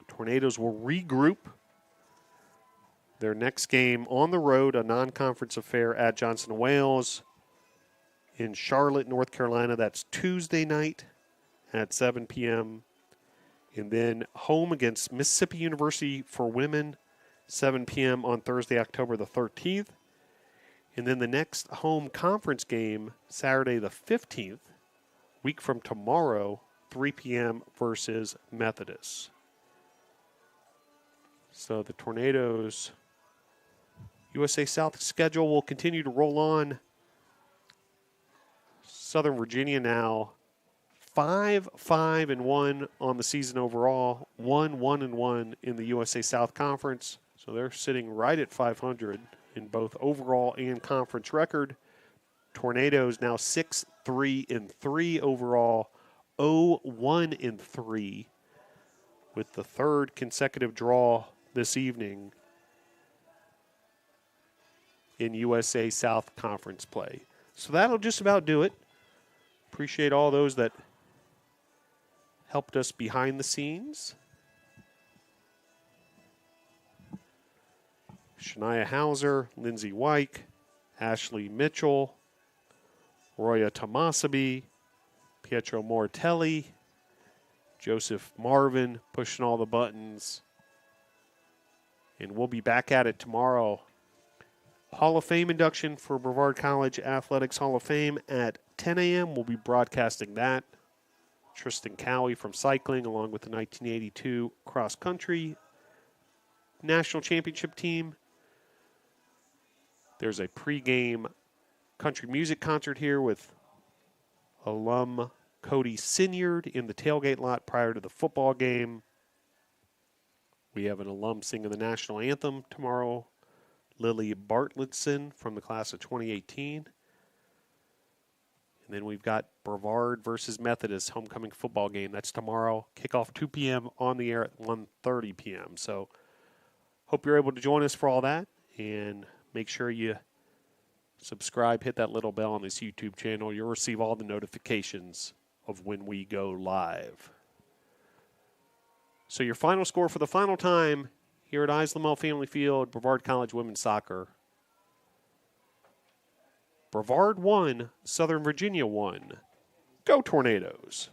Tornadoes will regroup. Their next game on the road, a non-conference affair at Johnson Wales in Charlotte, North Carolina. That's Tuesday night at 7 p.m. And then home against Mississippi University for women, 7 p.m. on Thursday, October the 13th. And then the next home conference game, Saturday the 15th, week from tomorrow, 3 p.m. versus Methodist. So the Tornadoes' USA South schedule will continue to roll on. Southern Virginia now 5-5-1 on the season overall, 1-1-1 in the USA South Conference. So they're sitting right at 500 in both overall and conference record. Tornadoes now 6-3-3 overall, 0-1-3 with the 3rd consecutive draw this evening in USA South Conference play. So that'll just about do it. Appreciate all those that helped us behind the scenes. Shania Hauser, Lindsay Wyke, Ashley Mitchell, Roya Tomasabi, Pietro Mortelli, Joseph Marvin pushing all the buttons. And we'll be back at it tomorrow. Hall of Fame induction for Brevard College Athletics Hall of Fame at 10 a.m. We'll be broadcasting that. Tristan Cowie from cycling, along with the 1982 cross-country national championship team. There's a pregame country music concert here with alum Cody Sinyard in the tailgate lot prior to the football game. We have an alum singing the national anthem tomorrow, Lily Bartlettson from the class of 2018. And then we've got Brevard versus Methodist homecoming football game. That's tomorrow. Kickoff 2 p.m. on the air at 1:30 p.m. So hope you're able to join us for all that. And make sure you subscribe, hit that little bell on this YouTube channel. You'll receive all the notifications of when we go live. So your final score for the final time here at Islamel Family Field, Brevard College women's soccer. Brevard 1, Southern Virginia 1. Go Tornadoes!